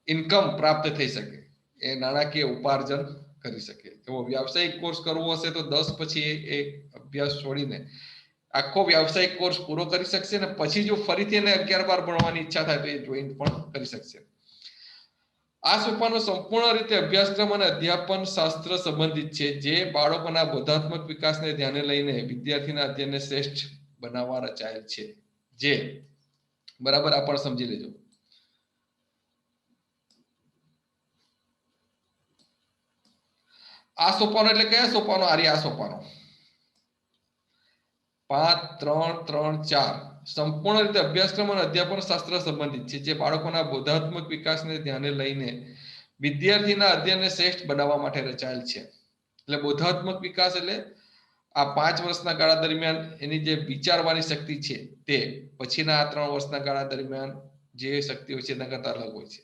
ઇન્કમ પ્રાપ્ત થઈ શકે, એ નાણાકીય ઉપાર્જન કરી શકે. એવો વ્યાવસાયિક કોર્સ કરવો હશે તો 10 પછી એ અભ્યાસ છોડીને આખો વ્યાવસાયિક કોર્સ પૂરો કરી શકશે અને પછી જો ફરીથી એને 11-12 ભણવાની ઈચ્છા થાય તો એ જોઈન પણ કરી શકશે. આ સોપાનો સંપૂર્ણ રીતે અભ્યાસક્રમ અને અધ્યાપન શાસ્ત્ર સંબંધિત છે જે બાળકોના બોધાત્મક વિકાસને ધ્યાને લઈને વિદ્યાર્થીના અધ્યયનને શ્રેષ્ઠ બનાવવા રચાયેલ છે. જે બરાબર આ પણ સમજી લેજો. આ સોપાનો એટલે કયા સોપાનો? આ સોપાનો 5, 3, 3, 4 સંપૂર્ણ રીતે અભ્યાસક્રમ અને અધ્યાપન શાસ્ત્ર સંબંધિત છે જે બાળકોના બોધાત્મક વિકાસને ધ્યાને લઈને વિદ્યાર્થીના અધ્યયનને શ્રેષ્ઠ બનાવવા માટે રચાયેલ છે. એટલે બોધાત્મક વિકાસ એટલે આ 5 વર્ષના ગાળા દરમિયાન એની જે વિચારવાની શક્તિ છે તે પછીના આ 3 વર્ષના ગાળા દરમિયાન જે શક્તિ હોય છે તેના કરતા અલગ હોય છે.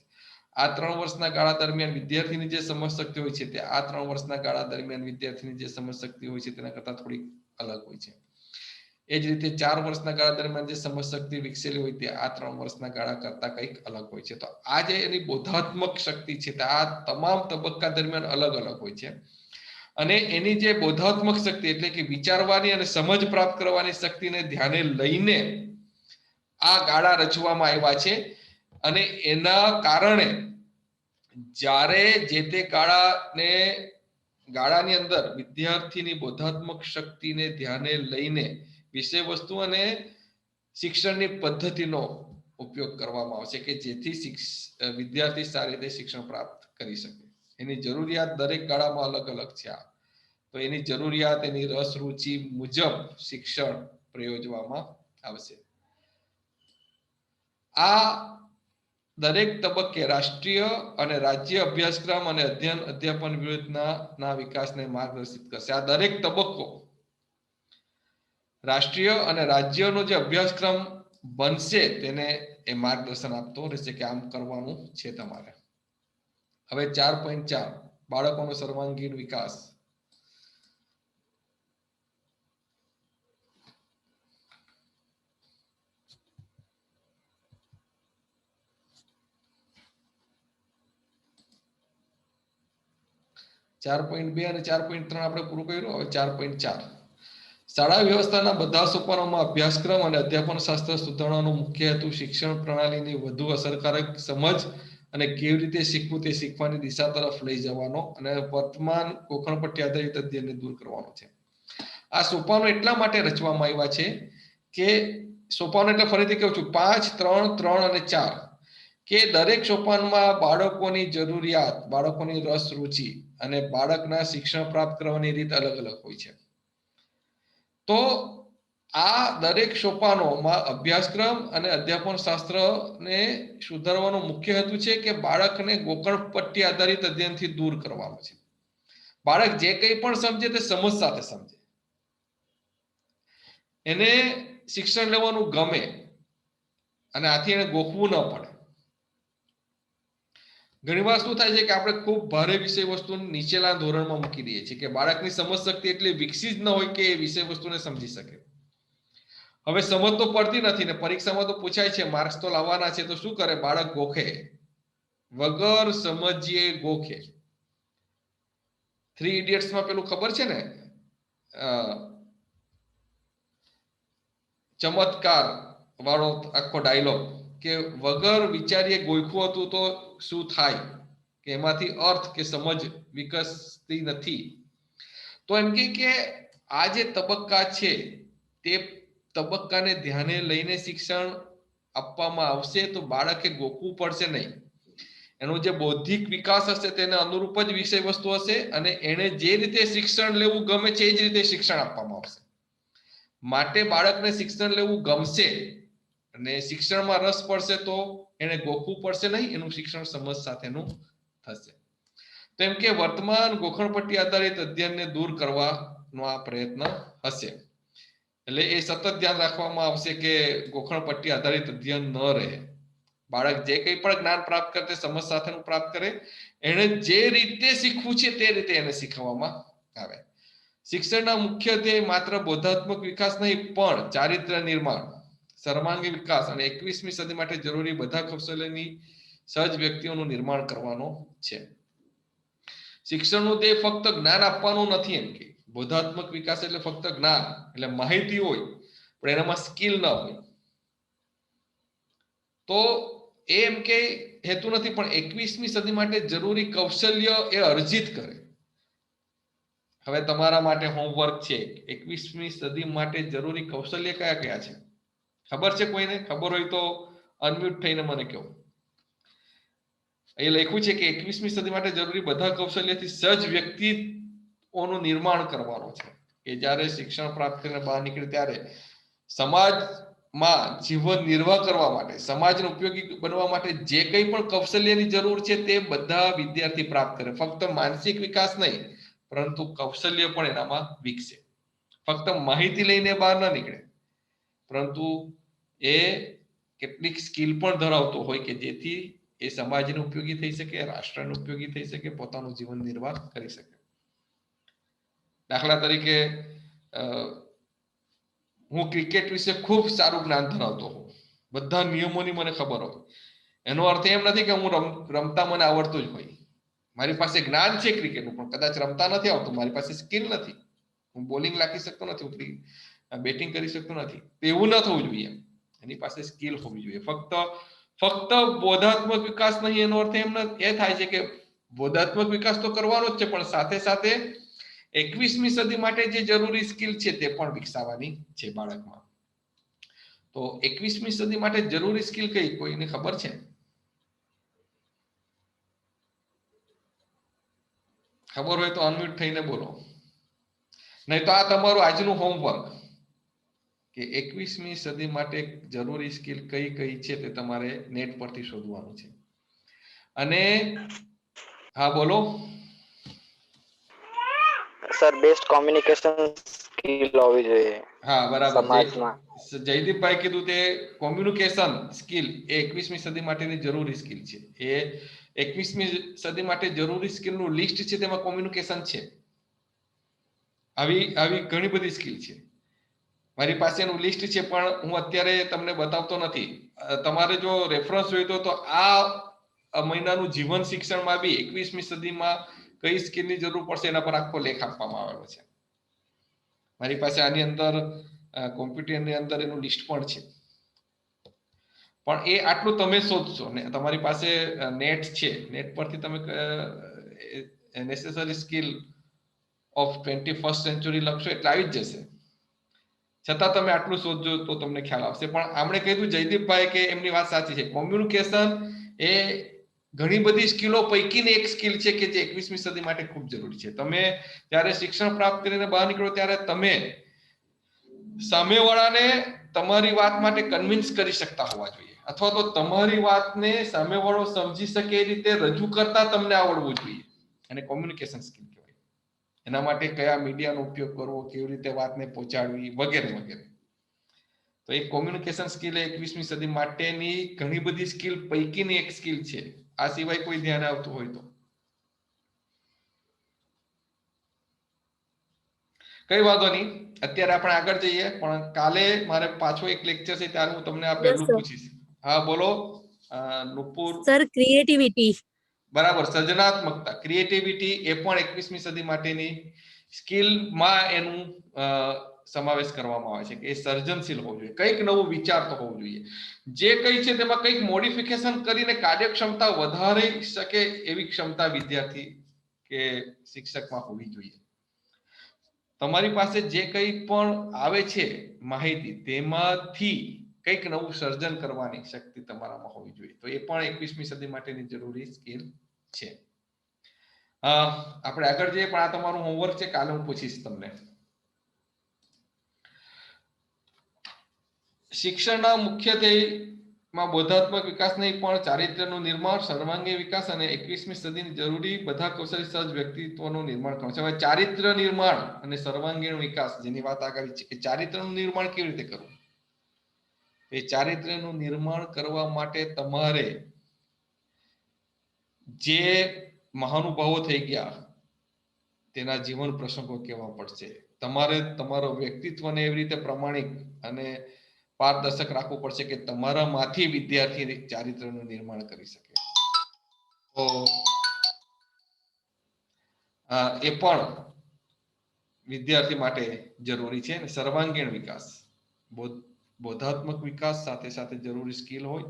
આ 3 વર્ષના ગાળા દરમિયાન વિદ્યાર્થીની જે સમજ શક્તિ હોય છે તે આ 3 વર્ષના ગાળા દરમિયાન વિદ્યાર્થીની જે સમજ શક્તિ હોય છે તેના કરતા થોડી અલગ હોય છે. એ જ રીતે 4 વર્ષના ગાળા દરમિયાન જે સમજ શક્તિ વિકસેલી હોય તે આ 3 વર્ષના ગાળા કરતા કંઈક અલગ હોય છે. તો આ જે એની બોધાત્મક શક્તિ છે તે આ તમામ તબક્કા દરમિયાન અલગ અલગ હોય છે અને એની જે બોધાત્મક શક્તિ એટલે કે વિચારવાની અને સમજ પ્રાપ્ત કરવાની શક્તિને ધ્યાને લઈને આ ગાળા રચવામાં આવ્યા છે અને એના કારણે જ્યારે જે તે ગાળાની અંદર વિદ્યાર્થીની બોધાત્મક શક્તિને ધ્યાને લઈને વિષય વસ્તુ અને શિક્ષણની પદ્ધતિનો ઉપયોગ કરવામાં આવશે કે જેથી વિદ્યાર્થી સારી રીતે શિક્ષણ પ્રાપ્ત કરી શકે. એની જરૂરિયાત દરેક ગાળામાં અલગ અલગ છે. તો એની જરૂરિયાત એની રસ રુચિ મુજબ શિક્ષણ પ્રયોજવામાં આવશે. આ દરેક તબક્કે રાષ્ટ્રીય અને રાજ્ય અભ્યાસક્રમ અને અધ્યાપન વ્યૂહરચનાના વિકાસને માર્ગદર્શિત કરશે. આ દરેક તબક્કો રાષ્ટ્રીય અને રાજ્યનો જે અભ્યાસક્રમ બનશે તેને એ માર્ગદર્શન આપતો રહેશે કે આમ કરવાનું છે તમારે. હવે 4.4 બાળકોનો સર્વાંગીણ વિકાસ. ચાર 4.2 અને 4.3 આપણે પૂરું કર્યું. હવે 4.4 શાળા વ્યવસ્થાના બધા સોપાનોમાં અભ્યાસક્રમ અને અધ્યાપન શાસ્ત્ર સુધારવાનો મુખ્ય હેતુ શિક્ષણ પ્રણાલીની વધુ અસરકારક સમજ અને કેવી રીતે શીખવું તે શીખવાની દિશા તરફ લઈ જવાનો અને વર્તમાન ગોખણપટ્ટી આધારિત અધ્યયનને દૂર કરવાનો છે. આ સોપાનો એટલા માટે રચવામાં આવ્યા છે કે સોપાનો એટલે ફરીથી કહું છું 5, 3, 3 અને 4 કે દરેક સોપાનમાં બાળકોની જરૂરિયાત, બાળકોની રસ રુચિ અને બાળકના શિક્ષણ પ્રાપ્ત કરવાની રીત અલગ અલગ હોય છે. તો આ દરેક સોપાનોમાં અભ્યાસક્રમ અને અધ્યાપન શાસ્ત્રને સુધારવાનો મુખ્ય હેતુ છે કે બાળકને ગોકળપટ્ટી આધારિત અધ્યયનથી દૂર કરવાનો છે. બાળક જે કંઈ પણ સમજે તે સમજ સાથે સમજે, એને શિક્ષણ લેવાનું ગમે અને આથી એને ગોખવું ન પડે. ઘણી વાર શું થાય છે કે આપણે ખૂબ ભારે વિષય વસ્તુને નીચેના ધોરણમાં મૂકી દઈએ છીએ કે બાળકની સમજ શક્તિ એટલી વિકસિત ન હોય કે એ વિષય વસ્તુને સમજી શકે. હવે સમજ તો પડતી નથી ને પરીક્ષામાં તો પૂછાય છે, માર્ક્સ તો લાવવાના છે, તો શું કરે બાળક? ગોખે, વગર સમજીએ ગોખે. 3 ઇડિયટ્સમાં પેલું ખબર છે ને, ચમત્કાર વાળો આખો ડાયલોગ કે વગર વિચારીએ ગોખ્યું હતું તો શું થાય, કે એમાંથી અર્થ કે સમજ વિકસતી નથી. તો એમ કે આ જે તબક્કા છે તે તબક્કાને ધ્યાને લઈને શિક્ષણ આપવામાં આવશે તો બાળકે ગોખવું પડશે નહીં. એનો જે બૌદ્ધિક વિકાસ હશે તેને અનુરૂપ જ વિષય વસ્તુ હશે અને એને જે રીતે શિક્ષણ લેવું ગમે છે એ જ રીતે શિક્ષણ આપવામાં આવશે. માટે બાળકને શિક્ષણ લેવું ગમશે અને શિક્ષણમાં રસ પડશે તો એને ગોખવું પડશે નહીં, એનું શિક્ષણ સમજ સાથેનું થશે. તો એમ કે વર્તમાન ગોખણપટ્ટી આધારિત અધ્યયનને દૂર કરવાનો આ પ્રયત્ન હશે. એટલે એ સતત ધ્યાન રાખવામાં આવશે કે ગોખણપટ્ટી આધારિત અધ્યયન ન રહે. બાળક જે કંઈ પણ જ્ઞાન પ્રાપ્ત કરે તે સમજ સાથેનું પ્રાપ્ત કરે, એને જે રીતે શીખવું છે તે રીતે એને શીખવવામાં આવે. શિક્ષણના મુખ્ય ધ્યેય માત્ર બોધાત્મક વિકાસ નહીં પણ ચારિત્ર્ય નિર્માણ, સર્વાંગી વિકાસ અને 21મી સદી માટે જરૂરી બધા કૌશલ્યની સહજ વ્યક્તિઓનું નિર્માણ કરવાનો છે. શિક્ષણનું ધ્યેય ફક્ત જ્ઞાન આપવાનું નથી. એમ કે બોધાત્મક વિકાસ એટલે ફક્ત જ્ઞાન એટલે માહિતી હોય પણ એનામાં સ્કિલ ન હોય તો એમ કે હેતુ નથી, પણ 21મી સદી માટે જરૂરી કૌશલ્ય એ અર્જિત કરે. હવે તમારા માટે હોમવર્ક છે, 21મી સદી માટે જરૂરી કૌશલ્ય કયા કયા છે ખબર છે? કોઈને ખબર હોય તો અનમ્યુટ થઈને મને કહો. એ લખ્યું છે કે 21મી સદી માટે જરૂરી બધા કૌશલ્યથી સજ્જ વ્યક્તિઓનું નિર્માણ કરવાનું છે કે જ્યારે શિક્ષણ પ્રાપ્ત કરીને બહાર નીકળે ત્યારે સમાજમાં જીવન નિર્વાહ કરવા માટે, સમાજને ઉપયોગી બનવા માટે જે કંઈ પણ કૌશલ્યની જરૂર છે તે બધા વિદ્યાર્થી પ્રાપ્ત કરે. ફક્ત માનસિક વિકાસ નહીં પરંતુ કૌશલ્ય પણ એનામાં વિકસે. ફક્ત માહિતી લઈને બહાર ન નીકળે પરંતુ એ કેટલીક સ્કિલ પણ ધરાવતો હોય કે જેથી એ સમાજને ઉપયોગી થઈ શકે, રાષ્ટ્રને ઉપયોગી થઈ શકે, પોતાનું જીવન નિર્વાહ કરી શકે. દાખલા તરીકે હું ક્રિકેટ વિશે ખૂબ સારું જ્ઞાન ધરાવતો હોઉં, બધા નિયમોની મને ખબર હોય, એનો અર્થ એમ નથી કે હું રમતા મને આવડતું જ હોય. મારી પાસે જ્ઞાન છે ક્રિકેટનું પણ કદાચ રમતા નથી આવતું, મારી પાસે સ્કિલ નથી, હું બોલિંગ લાખી શકતો નથી, હું બેટિંગ કરી શકતો નથી. એવું ન થવું જોઈએ. એની પાસે સ્કિલ હોવી જોઈએ. ફક્ત બોધાત્મક વિકાસ નહીં, એનો અર્થ એ થાય છે કે બોધાત્મક વિકાસ તો કરવાનો જ છે પણ સાથે સાથે 21મી સદી માટે જે જરૂરી સ્કિલ છે તે પણ વિકસાવવાની છે બાળકમાં. તો 21મી સદી માટે જરૂરી સ્કિલ કઈ કોઈને ખબર છે? ખબર હોય તો અનમ્યુટ થઈને બોલો, નહીં તો આ તમારું આજનું હોમવર્ક કે 21મી સદી માટે જરૂરી સ્કિલ કઈ કઈ છે તે તમારે નેટ પરથી શોધવાનું છે. અને હા બોલો સર. બેસ્ટ કોમ્યુનિકેશન સ્કિલ હોવી જોઈએ. હા બરાબર. સમાજમાં જયદીપભાઈ કીધું તે કોમ્યુનિકેશન સ્કિલ એ 21મી સદી માટેની જરૂરી સ્કિલ છે. એ 21મી સદી માટે જરૂરી સ્કિલનું લિસ્ટ છે, તેમાં કોમ્યુનિકેશન છે. આવી ઘણી બધી સ્કિલ છે. મારી પાસે એનું લિસ્ટ છે પણ હું અત્યારે તમને બતાવતો નથી. તમારે જો રેફરન્સ જોઈતો તો આ મહિનાનું જીવન શિક્ષણમાં બી 21મી સદીમાં કઈ સ્કિલની જરૂર પડશે એના પર આખો લેખ આપવામાં આવેલો છે. મારી પાસે આની અંદર કોમ્પ્યુટરની અંદર એનું લિસ્ટ પણ છે. પણ એ આટલું તમે શોધશો ને તમારી પાસે નેટ છે, નેટ પરથી તમે necessary skill of 21st century લખશો એટલે આવી જ જશે. છતાં તમે આટલું શોધજો તો તમને ખ્યાલ આવશે. પણ આમણે કીધું જયદીપભાઈ કે એમની વાત સાચી છે. કોમ્યુનિકેશન એ ઘણી બધી સ્કિલો પૈકીની એક સ્કિલ છે કે જે 21મી સદી માટે ખૂબ જરૂરી છે. તમે જ્યારે શિક્ષણ પ્રાપ્ત કરીને બહાર નીકળો ત્યારે તમે સામેવાળાને તમારી વાત માટે કન્વિન્સ કરી શકતા હોવા જોઈએ, અથવા તો તમારી વાતને સામેવાળો સમજી શકે એ રીતે રજૂ કરતા તમને આવડવું જોઈએ, અને કોમ્યુનિકેશન સ્કિલ કહેવાય. એના માટે કયા મીડિયાનો ઉપયોગ કરવો, કેવી રીતે વાતને પહોંચાડવી, વગેરે વગેરે. તો એક કોમ્યુનિકેશન સ્કિલ 21મી સદી માટેની ઘણી બધી સ્કિલ પૈકીની એક સ્કિલ છે. આ સિવાય કોઈ ધ્યાન આવતું હોય તો કઈ વાંધો નહીં, અત્યારે આપણે આગળ જઈએ, પણ કાલે મારે પાછો એક લેક્ચર છે ત્યારે હું તમને આ પહેલું પૂછીશ. હા બોલો નુપુર. Sir creativity. બરાબર, સર્જનાત્મકતા, ક્રિએટિવિટી એ પણ 21મી સદી માટેની સ્કિલમાં એનું સમાવેશ કરવામાં આવે છે કે એ સર્જનશીલ હોવું જોઈએ, કંઈક નવું વિચારતો હોવું જોઈએ, જે કંઈ છે તેમાં કંઈક મોડિફિકેશન કરીને કાર્યક્ષમતા વધારી શકે એવી ક્ષમતા વિદ્યાર્થી કે શિક્ષકમાં હોવી જોઈએ. તમારી પાસે જે કંઈ પણ આવે છે માહિતી, તેમાંથી કંઈક નવું સર્જન કરવાની શક્તિ તમારામાં હોવી જોઈએ. તો એ પણ 21મી સદી માટેની જરૂરી સ્કિલ છે. આપણે આગળ જઈએ, પણ આ તમારું હોમવર્ક છે, કાલે હું પૂછીશ તમને. શિક્ષણના મુખ્ય ધ્યેયમાં બોધાત્મક વિકાસ નહીં પણ ચારિત્ર્યનું નિર્માણ, સર્વાંગી વિકાસ અને 21મી સદીની જરૂરી બધા કૌશલ્ય સહજ વ્યક્તિત્વનું નિર્માણ કરવું છે. હવે ચારિત્ર્ય નિર્માણ અને સર્વાંગીણ વિકાસ, જેની વાત આગળ છે કે ચારિત્ર્યનું નિર્માણ કેવી રીતે કરવું. એ ચારિત્ર્યનું નિર્માણ કરવા માટે તમારે જે મહાનુભાવો થઈ ગયા તેના જીવન પ્રસંગો કહેવા પડશે. તમારે તમારો વ્યક્તિત્વને એવી રીતે પ્રમાણિક અને પારદર્શક રાખવું પડશે કે તમારામાંથી વિદ્યાર્થી ચારિત્ર્યનું નિર્માણ કરી શકે. તો એ પણ વિદ્યાર્થી માટે જરૂરી છે. સર્વાંગીણ વિકાસ, બોધાત્મક વિકાસ સાથે સાથે જરૂરી સ્કિલ હોય,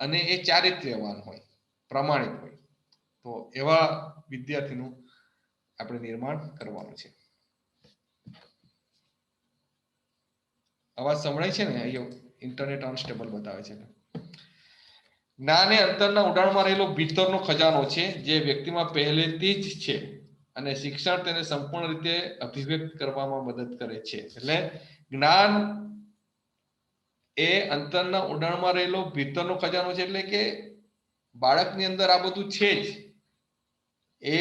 અને એ ચારિત્ર્યવાન હોય, પ્રમાણિક હોય. તો એવા વિદ્યાર્થીનું આપણે નિર્માણ કરવાનું છે. અવાજ સંભળાય છે ને? અહીંયા ઇન્ટરનેટ અનસ્ટેબલ બતાવે છે. જ્ઞાન એ અંતરના ઊંડાણમાં રહેલો ભીતરનો ખજાનો છે, જે વ્યક્તિમાં પહેલેથી જ છે, અને શિક્ષણ તેને સંપૂર્ણ રીતે અભિવ્યક્ત કરવામાં મદદ કરે છે. એટલે જ્ઞાન એ અંતરના ઊંડાણમાં રહેલો ભીતરનો ખજાનો છે, એટલે કે બાળકની અંદર આ બધું છે જ, એ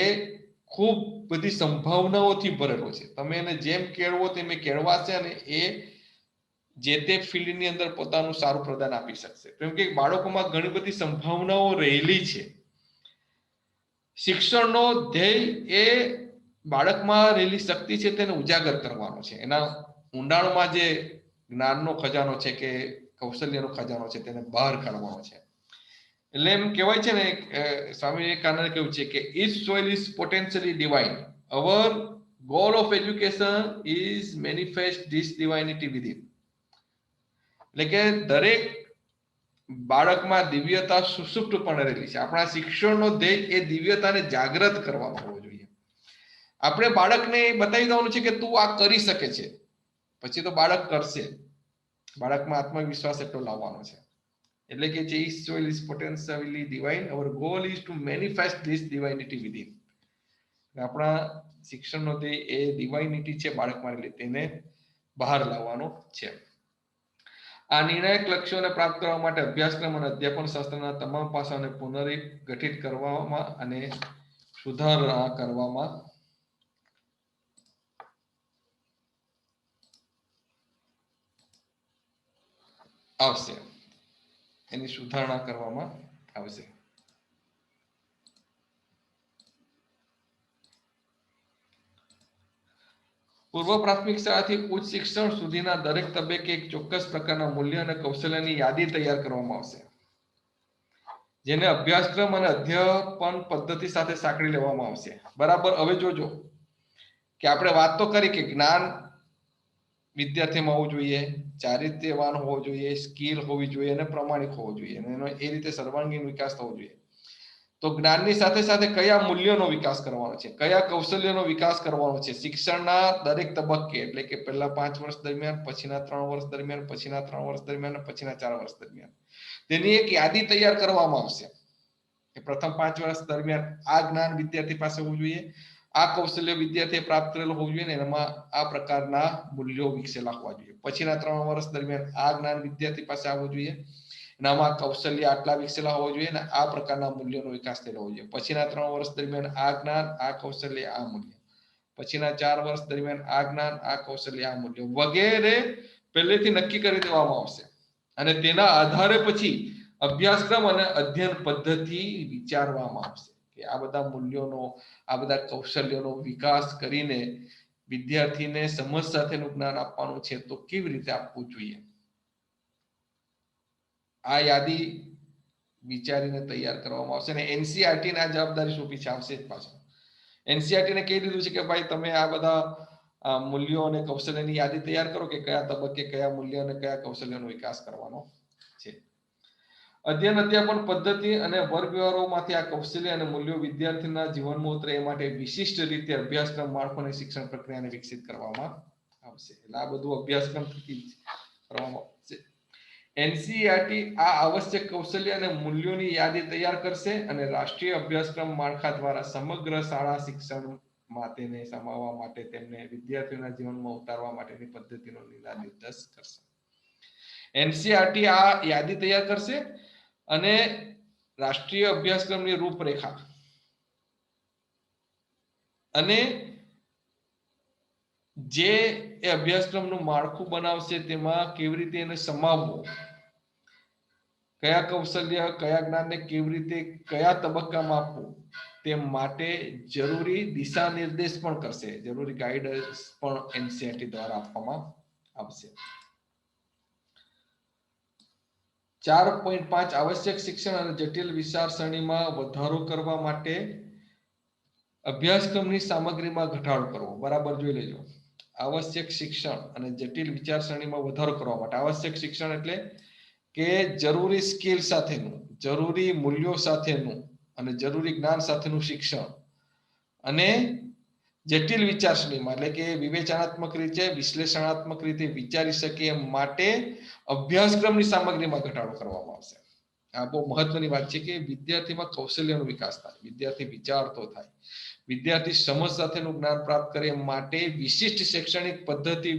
ખૂબ બધી સંભાવનાઓથી ભરેલો છે. તમે એને જેમ કેળવો તેમ કેળવાશે, અને એ જે તે ફિલ્ડની અંદર પોતાનું સારું પ્રદાન આપી શકશે. કેમ કે બાળકોમાં ઘણી બધી સંભાવનાઓ રહેલી છે. શિક્ષણનો ધ્યેય એ બાળકમાં રહેલી શક્તિ છે તેને ઉજાગર કરવાનો છે. એના ઊંડાણમાં જે જ્ઞાનનો ખજાનો છે કે કૌશલ્યનો ખજાનો છે તેને બહાર કાઢવાનો છે. એટલે એમ કહેવાય છે ને, સ્વામી વિવેકાનંદે કહ્યું છે કે each soil is potentially divine. Our goal of education is manifest this divinity within. એટલે કે દરેક બાળકમાં દિવ્યતા સુષુપ્તપણે રહેલી છે. આપણા શિક્ષણનો ધ્યેય એ દિવ્યતાને જાગૃત કરવામાં હોવો જોઈએ. આપણે બાળકને બતાવી દેવાનું છે કે તું આ કરી શકે છે, પછી તો બાળક કરશે. બાળકમાં આત્મવિશ્વાસ એટલો લાવવાનો છે. એટલે કે જે soil is potentially divine, our goal is to manifest this divinity within. આપણા શિક્ષણનો ધ્યેય એ ડિવાઇનિટી છે બાળકમાં રહેલી, તેને બહાર લાવવાનો છે. આ નિર્ણાયક લક્ષ્યોને પ્રાપ્ત કરવા માટે અભ્યાસક્રમ અને અધ્યાપન શાસ્ત્રના તમામ પાસાઓને પુનર્ગઠિત કરવામાં અને સુધારણા કરવામાં આવશે. એની સુધારણા કરવામાં આવશે. પૂર્વ પ્રાથમિક શાળાથી ઉચ્ચ શિક્ષણ સુધીના દરેક તબક્કે એક ચોક્કસ પ્રકારના મૂલ્ય અને કૌશલ્યની યાદી તૈયાર કરવામાં આવશે, જેને અભ્યાસક્રમ અને અધ્યાપન પદ્ધતિ સાથે સાંકળી લેવામાં આવશે. બરાબર. હવે જોજો કે આપણે વાત તો કરી કે જ્ઞાન વિદ્યાર્થીમાં હોવું જોઈએ, ચારિત્ર્યવાન હોવો જોઈએ, સ્કિલ હોવી જોઈએ, અને પ્રમાણિક હોવો જોઈએ, અને એનો એ રીતે સર્વાંગીણ વિકાસ થવો જોઈએ. તો જ્ઞાનની સાથે સાથે કયા મૂલ્યોનો વિકાસ કરવાનો છે, કયા કૌશલ્યનો વિકાસ કરવાનો છે શિક્ષણના દરેક તબક્કે, એટલે કે પહેલા 5 વર્ષ દરમિયાન, પછીના 3 વર્ષ દરમિયાન, પછીના 3 વર્ષ દરમિયાન, અને પછીના 4 વર્ષ દરમિયાન. તેની એક યાદી તૈયાર કરવામાં આવશે કે પ્રથમ 5 વર્ષ દરમિયાન આ જ્ઞાન વિદ્યાર્થી પાસે હોવું જોઈએ, આ કૌશલ્ય વિદ્યાર્થીએ પ્રાપ્ત કરેલું હોવું જોઈએ ને એમાં આ પ્રકારના મૂલ્યો વિકસેલા હોવા જોઈએ. પછીના 3 વર્ષ દરમિયાન આ જ્ઞાન વિદ્યાર્થી પાસે આવવું જોઈએ, એનામાં કૌશલ્ય આટલા વિકસેલા હોવા જોઈએ અને આ પ્રકારના મૂલ્યોનો વિકાસ થયેલો હોવો જોઈએ. પછીના 3 વર્ષ દરમિયાન આ જ્ઞાન, આ કૌશલ્ય, આ મૂલ્ય. પછીના 4 વર્ષ દરમિયાન આ જ્ઞાન, આ કૌશલ્ય, આ મૂલ્ય વગેરે પહેલેથી નક્કી કરી દેવામાં આવશે અને તેના આધારે પછી અભ્યાસક્રમ અને અધ્યયન પદ્ધતિ વિચારવામાં આવશે કે આ બધા મૂલ્યોનો, આ બધા કૌશલ્યોનો વિકાસ કરીને વિદ્યાર્થીને સમજ સાથેનું જ્ઞાન આપવાનું છે તો કેવી રીતે આપવું જોઈએ. આ યાદી વિચારીને તૈયાર કરવામાં આવશે અને એનસીઈઆરટી ના જવાબદારી સોંપી છે આવશે જ પાછળ. એનસીઈઆરટી ને કહી દીધું છે કે ભાઈ તમે આ બધા મૂલ્યો અને કૌશલ્યની યાદી તૈયાર કરો કે કયા તબક્કે કયા મૂલ્ય અને કયા કૌશલ્યનો વિકાસ કરવાનો છે. અધ્યયન અધ્યાપન પદ્ધતિ અને વર્ગ વ્યવહારોમાંથી આ કૌશલ્ય અને મૂલ્યો વિદ્યાર્થીના જીવનમાં ઉતરે એ માટે વિશિષ્ટ રીતે અભ્યાસક્રમ માળખું અને શિક્ષણ પ્રક્રિયાને વિકસિત કરવામાં આવશે. એટલે આ બધું અભ્યાસક્રમ થકી કરવામાં આવશે. એનસીઈઆરટી આ આવશ્યક કૌશલ્ય અને મૂલ્યોની યાદી તૈયાર કરશે અને રાષ્ટ્રીય અભ્યાસક્રમ માળખા દ્વારા સમગ્ર શાળા શિક્ષણ માટેને સમાવવા માટે તેમને વિદ્યાર્થીઓના જીવનમાં ઉતારવા માટેની પદ્ધતિનો નિર્દેશ કરશે. એનસીઈઆરટી આ યાદી તૈયાર કરશે અને રાષ્ટ્રીય અભ્યાસક્રમની રૂપરેખા અને જે એ અભ્યાસક્રમનું માળખું બનાવશે તેમાં કેવી રીતે એને સમાવવું, કયા કૌશલ્ય કયા જ્ઞાનને કેવી રીતે કયા તબક્કામાં આપવું તે માટે જરૂરી દિશા નિર્દેશ પણ કરશે. જરૂરી ગાઈડન્સ પણ એનસીઈઆરટી દ્વારા આપવામાં આવશે. 4.5 આવશ્યક શિક્ષણ અને જટિલ વિચારસરણીમાં વધારો કરવા માટે અભ્યાસક્રમની સામગ્રીમાં ઘટાડો કરવો. બરાબર જોઈ લેજો. આવશ્યક શિક્ષણ અને જટિલ વિચારસરણીમાં વધારો કરવા માટે આવશ્યક શિક્ષણ એટલે કે જરૂરી સ્કિલ સાથેનું, જરૂરી મૂલ્યો સાથેનું અને જરૂરી જ્ઞાન સાથેનું શિક્ષણ અને જટિલ વિચારસરણીમાં એટલે કે વિવેચનાત્મક રીતે વિશ્લેષણાત્મક રીતે વિચારી શકે એમ માટે અભ્યાસક્રમની સામગ્રીમાં ઘટાડો કરવામાં આવશે. આ બહુ મહત્વની વાત છે કે વિદ્યાર્થીમાં કૌશલ્યનો વિકાસ થાય, વિદ્યાર્થી વિચારતો થાય, વિદ્યાર્થી સમજ સાથેનું જ્ઞાન પ્રાપ્ત કરે માટે વિશિષ્ટ શૈક્ષણિક પદ્ધતિ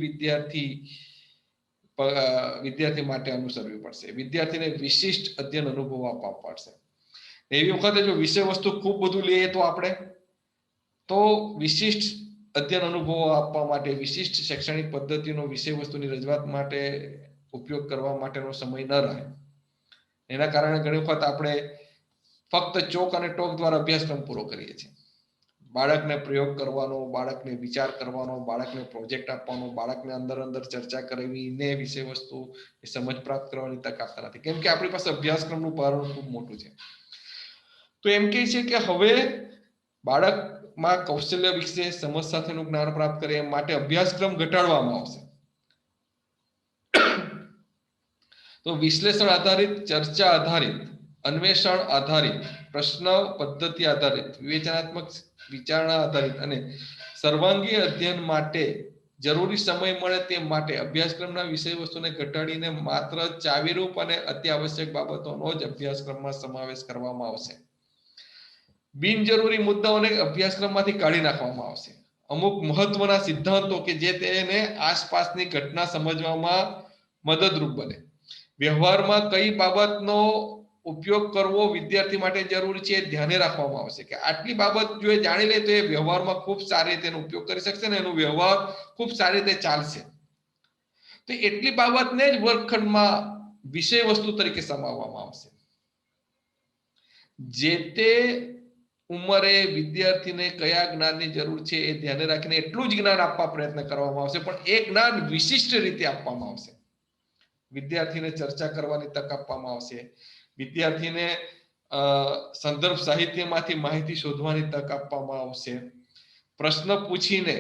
વિદ્યાર્થી માટે અનુસરવી પડશે. વિદ્યાર્થીને વિશિષ્ટ અધ્યયન અનુભવ આપવા પડશે. એવી વખતે જો વિષય વસ્તુ ખૂબ બધું લઈએ તો વિશિષ્ટ અધ્યયન અનુભવો આપવા માટે વિશિષ્ટ શૈક્ષણિક પદ્ધતિનો વિષય વસ્તુની રજૂઆત માટે ઉપયોગ કરવા માટેનો સમય ન રહે. એના કારણે ઘણી વખત આપણે ફક્ત ચોક અને ટોક દ્વારા અભ્યાસક્રમ પૂરો કરીએ છીએ. બાળકને પ્રયોગ કરવાનો, બાળકને વિચાર કરવાનો, બાળકને પ્રોજેક્ટ આપવાનો, બાળકને અંદર ચર્ચા કરવીને વિષય વસ્તુ સમજ પ્રાપ્ત કરવાની તક આપતા નથી. કેમ કે આપણી પાસે અભ્યાસક્રમનું ભારણ ખૂબ મોટું છે. તો એમ કહે છે કે હવે બાળકમાં કૌશલ્ય વિકસે, સમજ સાથેનું જ્ઞાન પ્રાપ્ત કરે એ માટે અભ્યાસક્રમ ઘટાડવામાં આવશે. તો વિશ્લેષણ આધારિત, ચર્ચા આધારિત, અન્વેષણ આધારિત, પ્રશ્ન પદ્ધતિ આધારિત, વિવેચનાત્મક વિચારણા આધારિત અને સર્વાંગી અધ્યયન માટે જરૂરી સમય મળે તે માટે અભ્યાસક્રમના વિષય વસ્તુને ઘટાડીને માત્ર ચાવીરૂપ અને અત્યાવશ્યક બાબતોનો જ અભ્યાસક્રમમાં સમાવેશ કરવામાં આવશે. બિનજરૂરી મુદ્દાઓને અભ્યાસક્રમમાંથી કાઢી નાખવામાં આવશે. અમુક મહત્વના સિદ્ધાંતો કે જે તેને આસપાસની ઘટના સમજવામાં મદદરૂપ બને. વ્યવહારમાં કઈ બાબતનો ઉપયોગ કરવો વિદ્યાર્થી માટે જરૂરી છે એ ધ્યાને રાખવામાં આવશે કે આટલી બાબત જો એ જાણી લે તો એ વ્યવહારમાં ખૂબ સારી રીતે એનો ઉપયોગ કરી શકશે ને એનો વ્યવહાર ખૂબ સારી રીતે ચાલશે. તો એટલી બાબતને જ વર્ગખંડમાં વિષય વસ્તુ તરીકે સમાવવામાં આવશે. જે તે ઉંમરે વિદ્યાર્થીને કયા જ્ઞાનની જરૂર છે એ ધ્યાને રાખીને એટલું જ જ્ઞાન આપવા પ્રયત્ન કરવામાં આવશે, પણ એ જ્ઞાન વિશિષ્ટ રીતે આપવામાં આવશે. વિદ્યાર્થીને ચર્ચા કરવાની તક આપવામાં આવશે. વિદ્યાર્થીને સંદર્ભ સાહિત્યમાંથી માહિતી શોધવાની તક આપવામાં આવશે. પ્રશ્ન પૂછીને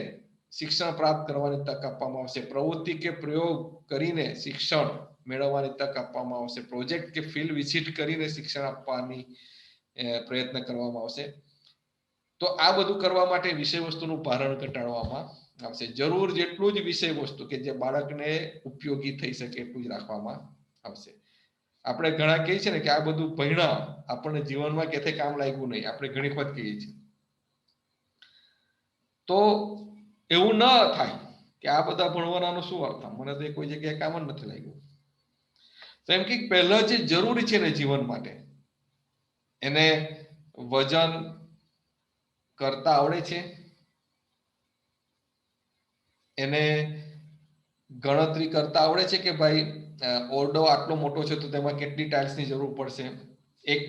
શિક્ષણ પ્રાપ્ત કરવાની તક આપવામાં આવશે. પ્રવૃત્તિ કે પ્રયોગ કરીને શિક્ષણ મેળવવાની તક આપવામાં આવશે. પ્રોજેક્ટ કે ફિલ્ડ વિઝિટ કરીને શિક્ષણ આપવાની પ્રયત્ન કરવામાં આવશે. તો આ બધું કરવા માટે વિષય વસ્તુનું ભારણ ઘટાડવામાં આવશે. જરૂર જેટલું જ વિષય વસ્તુ કે જે બાળકને ઉપયોગી થઈ શકે એટલું જ રાખવામાં આવશે. આપણે ઘણા કહીએ છીએ ને કે આ બધું ભણ્યા આપણને જીવનમાં ક્યાંથી કામ લાગ્યું નહીં, આપણે ઘણી વખત કહીએ છીએ. તો એવું ન થાય કે આ બધા ભણવાનો શું અર્થ, મને તો કોઈ જગ્યાએ કામ જ નથી લાગ્યું. તો એમ કે પહેલા જે જરૂરી છે ને જીવન માટે, એને વજન કરતા આવડે છે, એને ગણતરી કરતા આવડે છે કે ભાઈ ઓરડો આટલો મોટો છે તો તેમાં કેટલી ટાઇલ્સની જરૂર પડશે, એક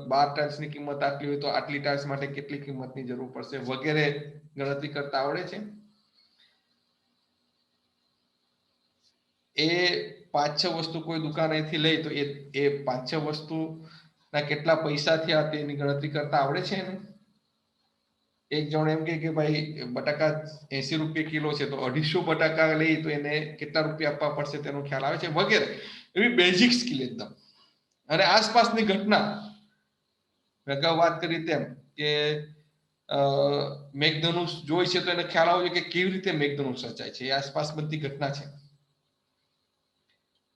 12 ટાઇલ્સની કિંમત આટલી હોય તો આટલી ટાઇલ્સ માટે કેટલી કિંમતની જરૂર પડશે વગેરે ગણતરી કરતા આવડે છે. એ 5-6 વસ્તુ કોઈ દુકાન અહીંથી લઈ તો એ 5-6 વસ્તુ ના કેટલા પૈસા થયા તેની ગણતરી કરતા આવડે છે એને. એક જણ એમ કે ભાઈ બટાકા 80 રૂપિયા કિલો છે તો 250 બટાકા લઈ તો એને કેટલા રૂપિયા આપવા પડશે તેનો ખ્યાલ આવે છે વગેરે. એવી બેઝિક સ્કિલ એકદમ. અને આસપાસની ઘટના અગાઉ વાત કરી તેમ કે મેઘધનુષ જોઈ છે તો એને ખ્યાલ આવે કે કેવી રીતે મેઘધનુષ રચાય છે, એ આસપાસ બનતી ઘટના છે.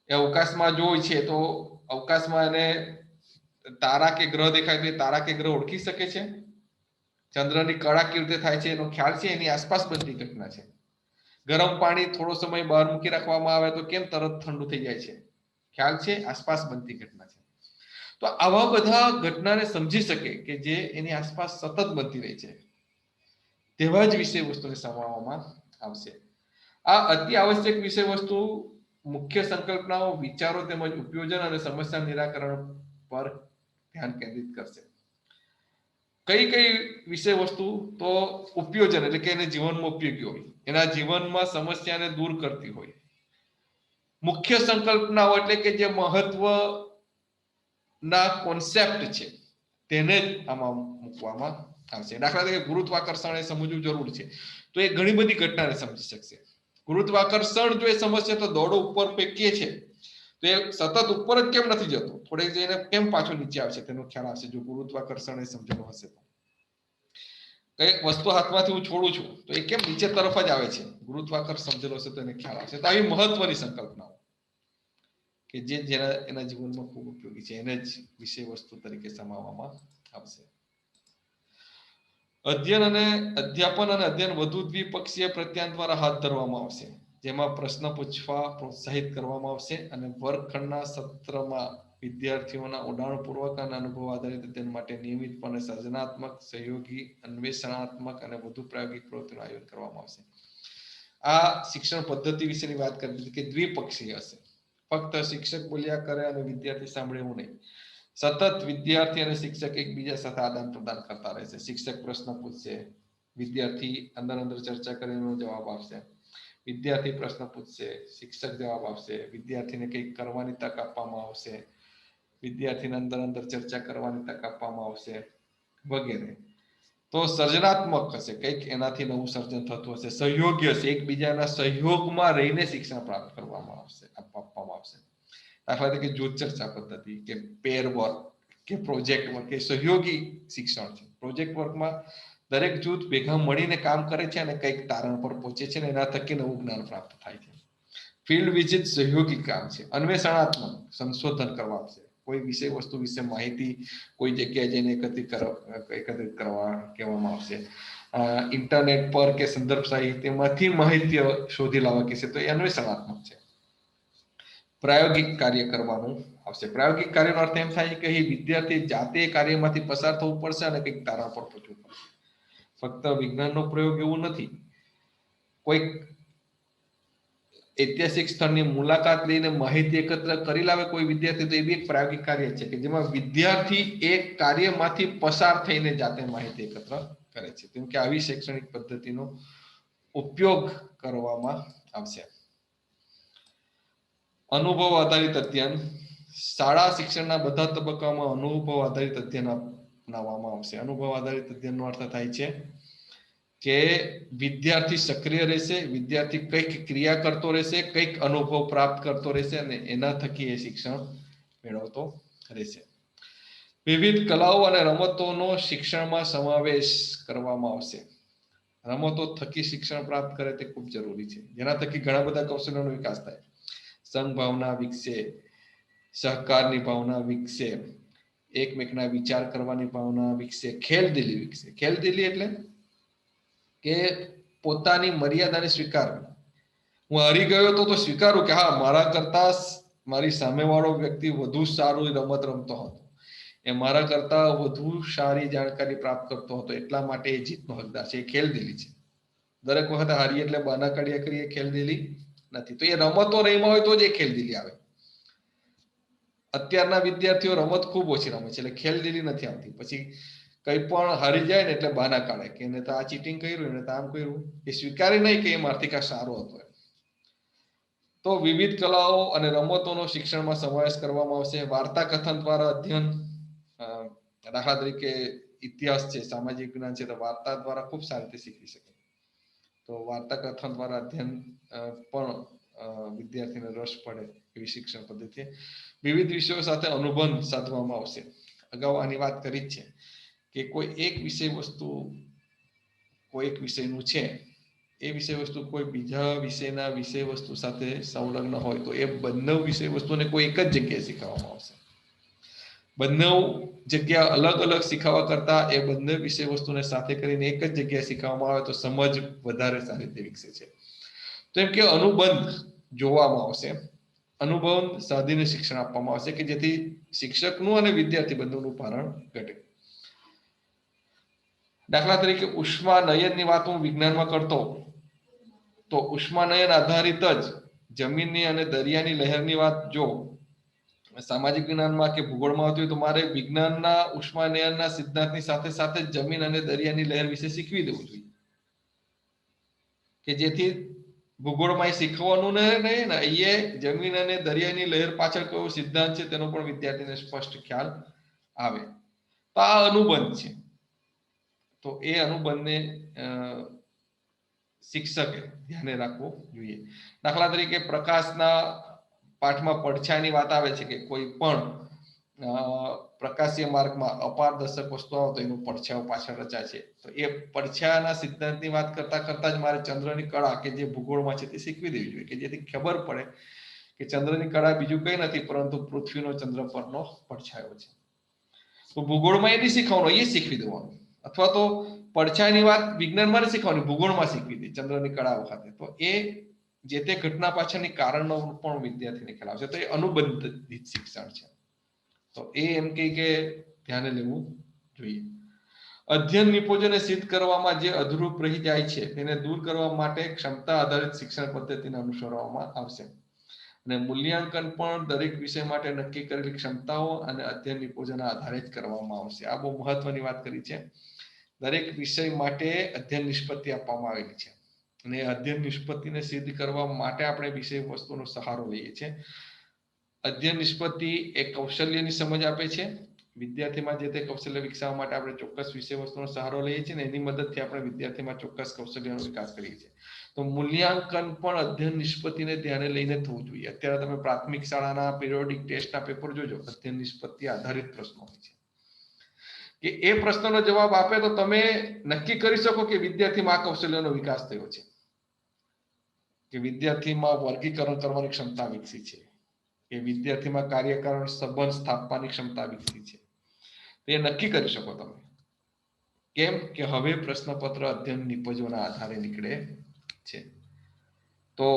એ અવકાશમાં જોઈ છે તો અવકાશમાં એને તારા કે ગ્રહ દેખાય તો એ તારા કે ગ્રહ ઓળખી શકે છે. ચંદ્રની કળા કેવી રીતે થાય છે એનો ખ્યાલ છે, એની આસપાસ બનતી ઘટના છે. ગરમ પાણી થોડો સમય બહાર મૂકી રાખવામાં આવે તો કેમ તરત ઠંડુ થઈ જાય છે, ખ્યાલ છે, આસપાસ બનતી ઘટના છે. તો આવા બધા ઘટનાને સમજી શકે કે જે એની આસપાસ સતત બનતી રહી છે, તેવા જ વિષય વસ્તુને સમાવવામાં આવશે. આ અતિ આવશ્યક વિષય વસ્તુ મુખ્ય સંકલ્પનાઓ, વિચારો તેમજ ઉપયોજન અને સમસ્યા નિરાકરણ પર ધ્યાન કેન્દ્રિત કરશે. કઈ કઈ વિષય વસ્તુ? તો ઉપયોજન એટલે કે એને જીવનમાં ઉપયોગી હોય, એના જીવનમાં સમસ્યાને દૂર કરતી હોય. મુખ્ય સંકલ્પનાઓ એટલે કે જે મહત્વ ના કોન્સેપ્ટ છે તેને જ આમાં મૂકવામાં આવશે. દાખલા તરીકે ગુરુત્વાકર્ષણ એ સમજવું જરૂર છે તો એ ઘણી બધી ઘટનાને સમજી શકશે. ગુરુત્વાકર્ષણ જો એ સમજશે તો દોડો ઉપર ફેંકીએ છે તો એ સતત ઉપર જ કેમ નથી જતો, થોડેક જઈને કેમ પાછો નીચે આવશે તેનો ખ્યાલ આવશે જો ગુરુત્વાકર્ષણ એ સમજેલો હશે તો. કઈક વસ્તુ હાથમાંથી હું છોડું છું તો એ કેમ નીચે તરફ જ આવે છે, ગુરુત્વાકર્ષણ સમજેલો હશે તો એને ખ્યાલ આવશે. તો આવી મહત્વની સંકલ્પનાઓ કે જે એના જીવનમાં ખૂબ ઉપયોગી છે એને જ વિષય વસ્તુ તરીકે સમાવવામાં આવશે. અધ્યયન અને અધ્યાપન અને અધ્યયન વધુ દ્વિપક્ષીય પ્રત્યાયન દ્વારા હાથ ધરવામાં આવશે, જેમાં પ્રશ્ન પૂછવા પ્રોત્સાહિત કરવામાં આવશે અને વર્ગખંડના સત્રમાં વિદ્યાર્થીઓના ઉડાણપૂર્વક અને અનુભવ આધારિત અધ્યયન માટે નિયમિતપણે સર્જનાત્મક, સહયોગી, અન્વેષણાત્મક અને વધુ પ્રાયોગિક પ્રવૃત્તિનું આયોજન કરવામાં આવશે. આ શિક્ષણ પદ્ધતિ વિશેની વાત કરી હતી કે દ્વિપક્ષીય હશે. ફક્ત શિક્ષક બોલ્યા કરે અને વિદ્યાર્થી સાંભળે એવું નહીં. સતત વિદ્યાર્થી અને શિક્ષક એકબીજા સાથે આદાન પ્રદાન કરતા રહેશે. શિક્ષક પ્રશ્ન પૂછશે, વિદ્યાર્થી અંદર ચર્ચા કરીને જવાબ આપશે. વિદ્યાર્થી પ્રશ્ન પૂછશે, શિક્ષક જવાબ આપશે. વિદ્યાર્થીને કંઈક કરવાની તક આપવામાં આવશે, વિદ્યાર્થીને અંદર ચર્ચા કરવાની તક આપવામાં આવશે વગેરે. તો સર્જનાત્મક હશે, કંઈક એનાથી નવું સર્જન થતું હશે. સહયોગી હશે, એકબીજાના સહયોગમાં રહીને શિક્ષણ પ્રાપ્ત કરવામાં આવશે, આપવામાં આવશે. દાખલા તરીકે જૂથ ચર્ચા પદ્ધતિ કે પેર વર્ક કે પ્રોજેક્ટ વર્ક કે સહયોગી શિક્ષણ છે. પ્રોજેક્ટ વર્કમાં દરેક જૂથ ભેગા મળીને કામ કરે છે અને કંઈક તારણ પર પહોંચે છે અને એના થકી નવું જ્ઞાન પ્રાપ્ત થાય છે. ફિલ્ડ વિઝિટ સહયોગી કામ છે. અન્વેષણાત્મક, સંશોધન કરવા આવશે. કોઈ વિષય વસ્તુ વિશે માહિતી કોઈ જગ્યાએ જઈને એકત્રિત કરવા કહેવામાં આવશે. ઇન્ટરનેટ પર કે સંદર્ભ સાહિત્યમાંથી માહિતી શોધી લાવવા કે છે તો એ અન્વેષણાત્મક છે. પ્રાયોગિક કાર્ય કરવાનું આવશે. પ્રાયોગિક કાર્યનો અર્થ એમ થાય કે વિદ્યાર્થી જાતે કાર્યમાંથી પસાર થવું પડશે અને કંઈક તારણ પર પહોંચવું પડશે. ફક્ત વિજ્ઞાનનો પ્રયોગ એવું નથી. કોઈક ઐતિહાસિક સ્થળની મુલાકાત લઈને માહિતી એકત્ર કરી લાવે કોઈ વિદ્યાર્થી તો એ બી એક પ્રાયોગિક કાર્ય છે કે જેમાં વિદ્યાર્થી એક કાર્યમાંથી પસાર થઈને જાતે માહિતી એકત્ર કરે છે. કેમ કે આવી શૈક્ષણિક પદ્ધતિનો ઉપયોગ કરવામાં આવશે. અનુભવ આધારિત અધ્યયન. શાળા શિક્ષણના બધા તબક્કામાં અનુભવ આધારિત અધ્યયન અપનાવવામાં આવશે. અનુભવ આધારિત અધ્યયનનો અર્થ થાય છે કે વિદ્યાર્થી સક્રિય રહેશે, વિદ્યાર્થી કંઈક ક્રિયા કરતો રહેશે, કંઈક અનુભવ પ્રાપ્ત કરતો રહેશે અને એના થકી એ શિક્ષણ મેળવતો રહેશે. વિવિધ કલાઓ અને રમતોનો શિક્ષણમાં સમાવેશ કરવામાં આવશે. રમતો થકી શિક્ષણ પ્રાપ્ત કરે તે ખૂબ જરૂરી છે, જેના થકી ઘણા બધા કૌશલ્યોનો વિકાસ થાય. સંઘ ભાવના વિકસે, સહકારની ભાવના વિકસે, એકમેકના વિચાર કરવાની ભાવના વિકસે, ખેલદિલી વિકસે. ખેલદિલી એટલે કે પોતાની મર્યાદાને સ્વીકારવી. હું હારી ગયો તો સ્વીકારું કે હા, મારા કરતા મારી સામેવાળો વ્યક્તિ વધુ સારું રમત રમતો હતો, એ મારા કરતા વધુ સારી જાણકારી પ્રાપ્ત કરતો હતો, એટલા માટે એ જીતનો હકદાર છે. એ ખેલદિલી છે. દરેક વખતે હારી એટલે બાના કાઢ્યા કરી એ ખેલદિલી નથી. તો એ રમતો રહીમાં હોય તો જ એ ખેલદિલી આવે. અત્યારના વિદ્યાર્થીઓ રમત ખૂબ ઓછી રમે છે, એટલે ખેલદિલી નથી આવતી. પછી કઈ પણ હારી જાય ને એટલે બાના કાઢે કે એને તો આ ચીટિંગ કર્યું, એને તો આમ કર્યું. એ સ્વીકારી નહીં કે એ મારથી કા સારો હતો. તો વિવિધ કલાઓ અને રમતોનો શિક્ષણમાં સમાવેશ કરવામાં આવશે. વાર્તા કથન દ્વારા અધ્યયન, દાખલા તરીકે ઇતિહાસ છે, સામાજિક જ્ઞાન છે, તો વાર્તા દ્વારા ખૂબ સારી રીતે શીખી શકે. તો વાર્તા કથન દ્વારા અધ્યયન પણ વિદ્યાર્થીને રસ પડે એવી શિક્ષણ પદ્ધતિ. વિવિધ વિષયો સાથે અનુબંધ સાધવામાં આવશે. અગાઉ આની વાત કરી જ છે કે કોઈ એક વિષય વસ્તુ કોઈ એક વિષયનું છે, એ વિષય વસ્તુ કોઈ બીજા વિષયના વિષય વસ્તુ સાથે સંલગ્ન હોય તો એ બંને વિષય વસ્તુને કોઈ એક જ જગ્યાએ શીખવવામાં આવશે. બંને જગ્યા અલગ અલગ શીખવવા કરતા એ બંને વિષય વસ્તુને સાથે કરીને એક જ જગ્યાએ શીખવવામાં આવે તો સમજ વધારે સારી રીતે વિકસે છે. તો એમ કે અનુબંધ જોવામાં આવશે. અનુભવ સાધીને શિક્ષણ આપવામાં આવશે કે જેથી શિક્ષકનું અને વિદ્યાર્થી બંનેનું ભારણ ઘટે. દાખલા તરીકે ઉષ્માનયનની વાત હું વિજ્ઞાનમાં કરતો, તો ઉષ્માનયન આધારિત જ જમીનની અને દરિયાની લહેરની વાત જો સામાજિક જ્ઞાનમાં કે ભૂગોળમાં આવતી હોય તો મારે વિજ્ઞાનના ઉષ્માનયનના સિદ્ધાંતની સાથે સાથે જમીન અને દરિયાની લહેર વિશે શીખવી દેવું જોઈએ, કે જેથી ભૂગોળમાં એ શીખવાનું નહીં ને એ જમીન અને દરિયાની લહેર પાછળ કયો સિદ્ધાંત છે તેનો પણ વિદ્યાર્થીને સ્પષ્ટ ખ્યાલ આવે. તો આ અનુબંધ છે. તો એ અનુબંધને શિક્ષકે ધ્યાને રાખવું જોઈએ. દાખલા તરીકે પ્રકાશના પાઠમાં પડછાયાની વાત આવે છે કે કોઈ પણ પ્રકાશીય માર્ગમાં અપારદર્શક વસ્તુ આવે તો એનું પડછાયો પાછળ રચાય છે. તો એ પડછાયાના સિદ્ધાંતની વાત કરતા કરતા જ મારે ચંદ્રની કળા કે જે ભૂગોળમાં છે તે શીખવી દેવી જોઈએ, કે જેથી ખબર પડે કે ચંદ્રની કળા બીજું કઈ નથી પરંતુ પૃથ્વીનો ચંદ્ર પરનો પડછાયો છે. તો ભૂગોળમાં એ નહીં શીખવાનું, એ શીખવી દેવાનું. અથવા તો પડછાયાની વાત વિજ્ઞાનમાં નથી શીખવાની, ભૂગોળમાં શીખવી દે ચંદ્રની કળા વખતે. તો એ જે તે ઘટના પાછળની કારણનો પણ વિદ્યાર્થીને ખ્યાલ આવશે. તો એ અનુબંધિત શિક્ષણ છે. તો એ એમ કે ધ્યાને લેવું જોઈએ. અધ્યયન નિપજોને સિદ્ધ કરવામાં જે અધૂરું રહી જાય છે તેને દૂર કરવા માટે ક્ષમતા આધારિત શિક્ષણ પદ્ધતિને અનુસરવામાં આવશે. અને મૂલ્યાંકન પણ દરેક વિષય માટે નક્કી કરેલી ક્ષમતાઓ અને અધ્યયન નિપજોના આધારે જ કરવામાં આવશે. આ બહુ મહત્વની વાત કરી છે. દરેક વિષય માટે અધ્યયન નિષ્પત્તિ આપવામાં આવેલી છે અને અધ્યયન નિષ્પત્તિને સિદ્ધ કરવા માટે આપણે વિષય વસ્તુનો સહારો લઈએ છીએ. અધ્યયન નિષ્પત્તિ એ કૌશલ્યની સમજ આપે છે. વિદ્યાર્થીમાં જે તે કૌશલ્ય વિકસાવવા માટે આપણે ચોક્કસ વિષય વસ્તુનો સહારો લઈએ છીએ ને એની મદદથી આપણે વિદ્યાર્થીમાં ચોક્કસ કૌશલ્યનો વિકાસ કરીએ છીએ. તો મૂલ્યાંકન પણ અધ્યયન નિષ્પત્તિને ધ્યાને લઈને થવું જોઈએ. અત્યારે તમે પ્રાથમિક શાળાના પિરિયોડિક ટેસ્ટના પેપર જોજો, અધ્યયન નિષ્પત્તિ આધારિત પ્રશ્નો હોય છે કે એ પ્રશ્નનો જવાબ આપે તો તમે નક્કી કરી શકો કે વિદ્યાર્થીમાં આ કૌશલ્યનો વિકાસ થયો છે, કે વિદ્યાર્થીમાં વર્ગીકરણ કરવાની ક્ષમતા વિકસી છે, કે વિદ્યાર્થીમાં કાર્યકારણ સંબંધ સ્થાપવાની ક્ષમતા વિકસી છે. એ નક્કી કરી શકો તમે. કેમ કે હવે પ્રશ્નપત્ર અધ્યયન નિપજોના આધારે નીકળે છે. તો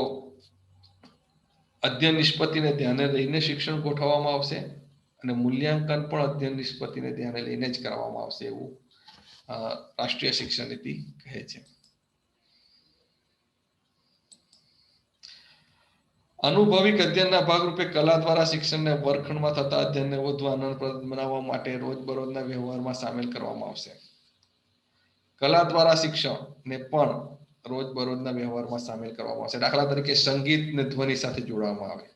અધ્યયન નિષ્પત્તિને ધ્યાને લઈને શિક્ષણ ગોઠવવામાં આવશે અને મૂલ્યાંકન પણ અધ્યયન નિષ્પત્તિને ધ્યાને લઈને જ કરવામાં આવશે એવું રાષ્ટ્રીય શિક્ષણ નીતિ કહે છે. અનુભવિક અધ્યયનના ભાગરૂપે કલા દ્વારા શિક્ષણને વર્ગખંડમાં થતા અધ્યયનને વધુ આનંદપ્રદ બનાવવા માટે રોજબરોજના વ્યવહારમાં સામેલ કરવામાં આવશે. કલા દ્વારા શિક્ષણને પણ રોજબરોજના વ્યવહારમાં સામેલ કરવામાં આવશે. દાખલા તરીકે સંગીતને ધ્વનિ સાથે જોડવામાં આવે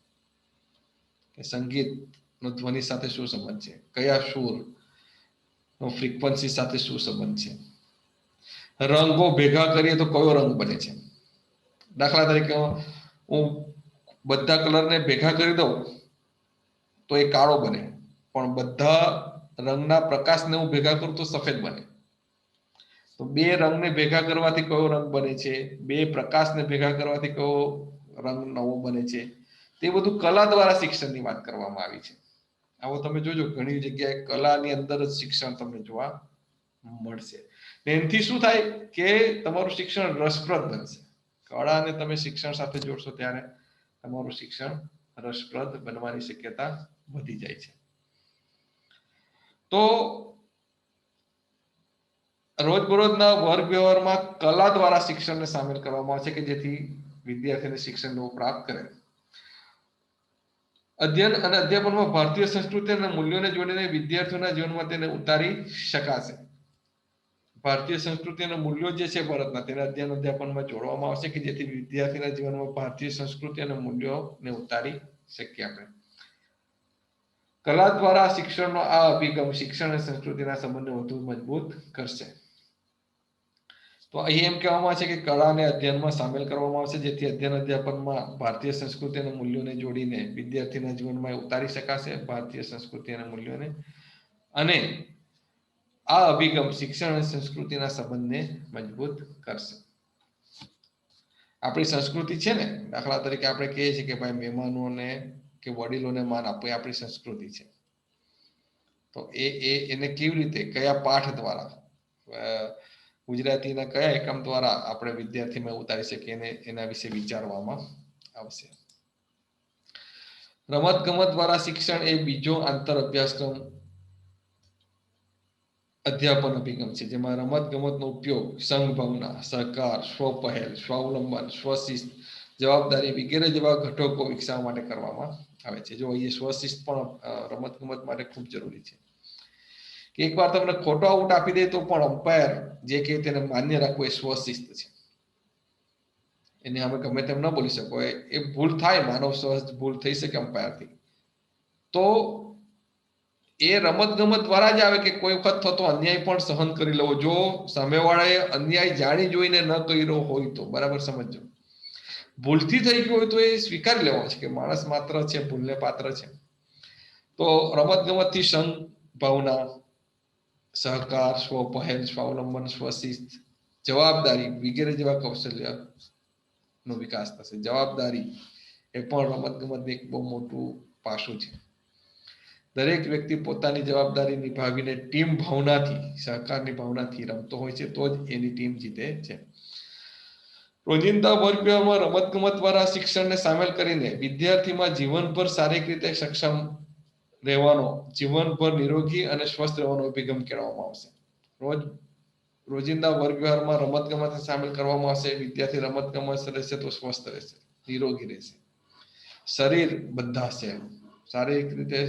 કે સંગીતનો ધ્વનિ સાથે શું સંબંધ છે, કયા સૂરનો ફ્રીક્વન્સી સાથે શું સંબંધ છે, રંગો ભેગા કરીએ તો કયો રંગ બને છે. દાખલા તરીકે હું બધા કલરને ભેગા કરી દઉં તો એ કાળો બને, પણ બધા રંગના પ્રકાશને હું ભેગા કરું તો સફેદ બને. તો બે રંગને ભેગા કરવાથી કયો રંગ બને છે, બે પ્રકાશને ભેગા કરવાથી કયો રંગ નવો બને છે, તે બધું કલા દ્વારા શિક્ષણની વાત કરવામાં આવી છે. આવો તમે જોજો ઘણી જગ્યાએ કલાની અંદર જ શિક્ષણ તમને જોવા મળશે. એનાથી શું થાય કે તમારું શિક્ષણ રસપ્રદ બનશે. કળાને તમે શિક્ષણ સાથે જોડશો ત્યારે તમારું શિક્ષણ રસપ્રદ બનવાની શક્યતા વધી જાય છે. તો રોજબરોજના વર્ગ વ્યવહારમાં કલા દ્વારા શિક્ષણને સામેલ કરવામાં આવે છે કે જેથી વિદ્યાર્થીને શિક્ષણ પ્રાપ્ત કરે. અધ્યયન અને અધ્યાપનમાં ભારતીય સંસ્કૃતિ અને મૂલ્યોને જોડીને વિદ્યાર્થીઓના જીવનમાં તેને ઉતારી શકાશે. ભારતીય સંસ્કૃતિ અને મૂલ્યો જે છે ભારતના તેને અધ્યયન અધ્યાપનમાં જોડવામાં આવશે કે જેથી વિદ્યાર્થીના જીવનમાં ભારતીય સંસ્કૃતિ અને મૂલ્યોને ઉતારી શકીએ આપણે. કલા દ્વારા શિક્ષણનો આ અભિગમ શિક્ષણ અને સંસ્કૃતિના સંબંધને વધુ મજબૂત કરશે. તો અહીં એમ કહેવામાં આવે છે કે કળાને અધ્યયનમાં સામેલ કરવામાં આવશે જેથી અધ્યયન અધ્યાપનમાં ભારતીય સંસ્કૃતિ અને મૂલ્યોને જોડીને વિદ્યાર્થીના જીવનમાં ઉતારી શકાશે ભારતીય સંસ્કૃતિ અને મૂલ્યોને. અને આ અભિગમ શિક્ષણ અને સંસ્કૃતિના સંબંધને મજબૂત કરશે. આપણી સંસ્કૃતિ છે ને, દાખલા તરીકે આપણે કહીએ છીએ કે ભાઈ મહેમાનોને કે વડીલોને માન આપવું એ આપણી સંસ્કૃતિ છે. તો એને કેવી રીતે કયા પાઠ દ્વારા ગુજરાતીના કયા એકમ દ્વારા આપણે વિદ્યાર્થીમાં ઉતારી શકીએ એના વિશે વિચારવામાં આવશે. રમત ગમત દ્વારા શિક્ષણ એ બીજો આંતર અભ્યાસક્રમ અધ્યાપન અભિગમ છે જેમાં રમત ગમતનો ઉપયોગ સંઘભાવના, સહકાર, સ્વપહેલ, સ્વાવલંબન, સ્વશિસ્ત, જવાબદારી વગેરે જેવા ઘટકો વિકસાવવા માટે કરવામાં આવે છે. જો એ સ્વશિસ્ત પણ રમત ગમત માટે ખૂબ જરૂરી છે. કે એકવાર તમને ખોટો આઉટ આપી દે તો પણ અમ્પાયર જે કે તેને માન્ય રાખવું એ સ્વશિસ્ત છે. એને અમે ગમે તેમ ન બોલી શકો એ ભૂલ થાય, માનવ સહજ ભૂલ થઈ શકે અમ્પાયરથી. તો એ રમત ગમત દ્વારા જ આવે કે કોઈ વખત થતો અન્યાય પણ સહન કરી લેવો. જો સામેવાળાએ અન્યાય જાણી જોઈને ન કર્યો હોય તો બરાબર સમજો. ભૂલથી થઈ ગયું હોય તો એ સ્વીકારી લેવો છે કે માણસ માત્ર છે, ભૂલને પાત્ર છે. તો રમત ગમતથી સંઘ ભાવના, સહકાર, સ્વપહેલ, સ્વાવલંબન, સ્વશિસ્ત, જવાબદારી વગેરે જેવા કૌશલ્ય નો વિકાસ થશે. જવાબદારી એ પણ રમત ગમત એક બહુ મોટું પાસું છે. દરેક વ્યક્તિ પોતાની જવાબદારી નિભાવીને ટીમ ભાવનાથી, સહકારની ભાવનાથી રમતો હોય છે તો જ એની ટીમ જીતે છે. રોજિંદા વર્ગ વ્યવહારમાં રમત ગમત દ્વારા શિક્ષણને સામેલ કરીને વિદ્યાર્થીમાં જીવનભર શારીરિક રીતે સક્ષમ રહેવાનો, જીવનભર નિરોગી અને સ્વસ્થ રહેવાનો અભિગમ કેળવવામાં આવશે. રોજિંદા વર્ગ વ્યવહારમાં રમત ગમત સામેલ કરવામાં આવશે. વિદ્યાર્થી રમત ગમત રહેશે તો સ્વસ્થ રહેશે, નિરોગી રહેશે, શરીર બંધાશે, શારીરિક રીતે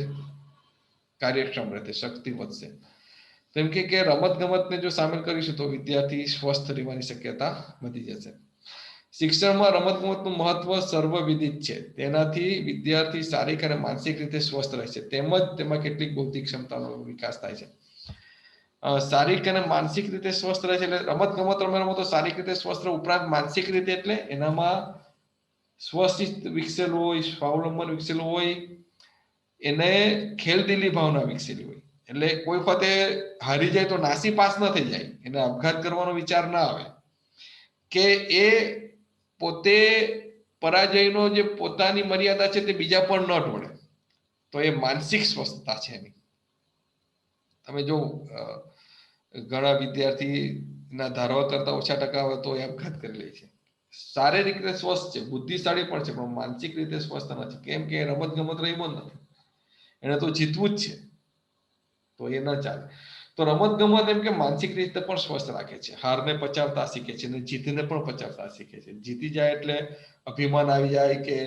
કાર્યક્ષમ રહેશે, શક્તિ વધશે. તેમ કે રમત ગમતને જો સામેલ કરીશું તો વિદ્યાર્થી સ્વસ્થ રહેવાની શક્યતા વધી જશે. શિક્ષણમાં રમત ગમતનું મહત્વ સર્વવિદિત છે. તેનાથી વિદ્યાર્થી શારીરિક અને માનસિક રીતે સ્વસ્થ રહેશે તેમજ તેમાં કેટલીક બૌદ્ધિક ક્ષમતાનો વિકાસ થાય છે. શારીરિક અને માનસિક રીતે સ્વસ્થ રહે છે એટલે રમત ગમત રમે તો શારીરિક રીતે સ્વસ્થ ઉપરાંત માનસિક રીતે એટલે એનામાં સ્વશિસ્ત વિકસેલું હોય, સ્વાવલંબન વિકસેલું હોય, એને ખેલદિલી ભાવના વિકસેલી હોય. એટલે કોઈ વખતે હારી જાય તો નાસી પાસ ન થઈ જાય, એને આપઘાત કરવાનો વિચાર ના આવે, કે એ પોતે પરાજયનો જે પોતાની મર્યાદા છે તે બીજા પણ ન ઢોળે. તો એ માનસિક સ્વસ્થતા છે એની. તમે જો ઘણા વિદ્યાર્થી ના ધારવા કરતા ઓછા ટકા આવે તો એ આપઘાત કરી લે છે. શારીરિક રીતે સ્વસ્થ છે, બુદ્ધિશાળી પણ છે, પણ માનસિક રીતે સ્વસ્થ નથી. કેમ કે રમત ગમત રમ્યો નથી, એને તો જીતવું જ છે, તો એ ન ચાલે. તો રમત ગમત એમ કે માનસિક રીતે પણ સ્વસ્થ રાખે છે. હારને પચાવતા શીખે છે અને જીતને પણ પચાવતા શીખે છે. જીતી જાય એટલે અભિમાન આવી જાય કે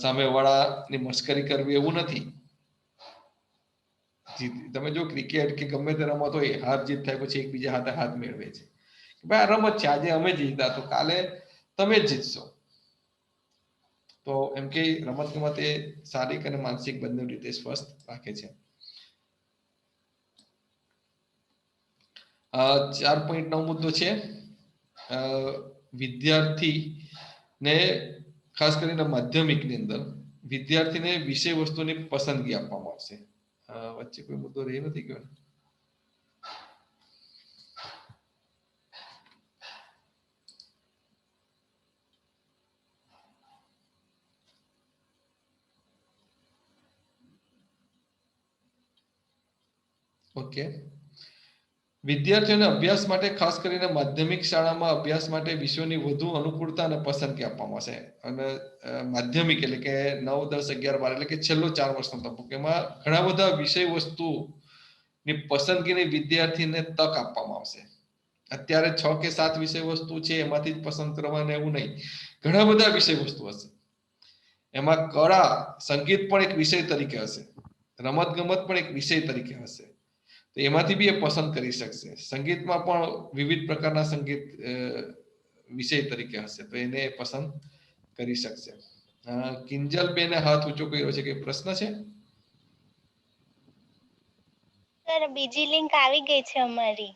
સામેવાળાની મસ્કરી કરવી એવું નથી. તમે જો ક્રિકેટ કે ગમે તે રમત હોય, હાર જીત થાય પછી એકબીજા હાથે હાથ મેળવે છે. ભાઈ આ રમત છે, આજે અમે જીત્યા તો કાલે તમે જ જીતશો. તો એમ કે રમત ગમત એ શારીરિક અને માનસિક બંને રીતે સ્વસ્થ રાખે છે. 4.9 મુદ્દો છે વિદ્યાર્થી ને ખાસ કરીને માધ્યમિકની અંદર વિદ્યાર્થીને વિષય વસ્તુની પસંદગી આપવામાં આવશે. વચ્ચે કોઈ મુદ્દો રહી નથી ગયો. ઓકે. વિદ્યાર્થીઓને અભ્યાસ માટે ખાસ કરીને માધ્યમિક શાળામાં અભ્યાસ માટે વિષયોની વધુ અનુકૂળતા અને પસંદગી આપવામાં આવશે અને માધ્યમિક એટલે કે 9, 10, 11, 12 એટલે કે છેલ્લો 4 વર્ષનો તબક્કો એમાં ઘણા બધા વિષય વસ્તુની પસંદગીની વિદ્યાર્થીને તક આપવામાં આવશે. અત્યારે 6 કે 7 વિષય વસ્તુ છે એમાંથી જ પસંદ કરવાને એવું નહીં, ઘણા બધા વિષય વસ્તુ હશે. એમાં કળા, સંગીત પણ એક વિષય તરીકે હશે, રમત ગમત પણ એક વિષય તરીકે હશે, તો એમાંથી બી એ પસંદ કરી શકશે. સંગીતમાં પણ વિવિધ પ્રકારના સંગીત વિષય તરીકે હશે, તો એને પસંદ કરી શકશે. કિંજલ બેને હાથ ઊંચો કર્યો છે, કે પ્રશ્ન છે? સર બીજી લિંક આવી ગઈ છે અમારી,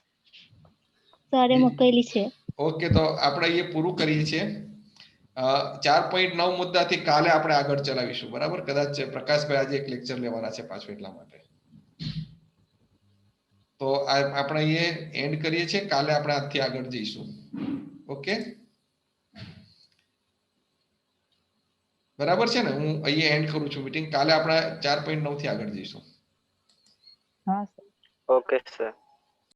સરે મોકલેલી છે. ઓકે, તો આપણે એ પૂરું કરીએ છીએ. 4.9 મુદ્દાથી કાલે આપણે આગળ ચલાવીશું, બરાબર? કદાચ પ્રકાશભાઈ આજે એક લેક્ચર લેવાના છે પાછું, એટલા માટે. તો આપણે અહીંયા એન્ડ કરીએ છીએ, કાલે આપણે આજથી આગળ જઈશું. ઓકે, બરાબર છે ને? હું અહીંયા એન્ડ કરું છું મીટિંગ. કાલે આપણે 4.9 થી આગળ જઈશું. Okay sir.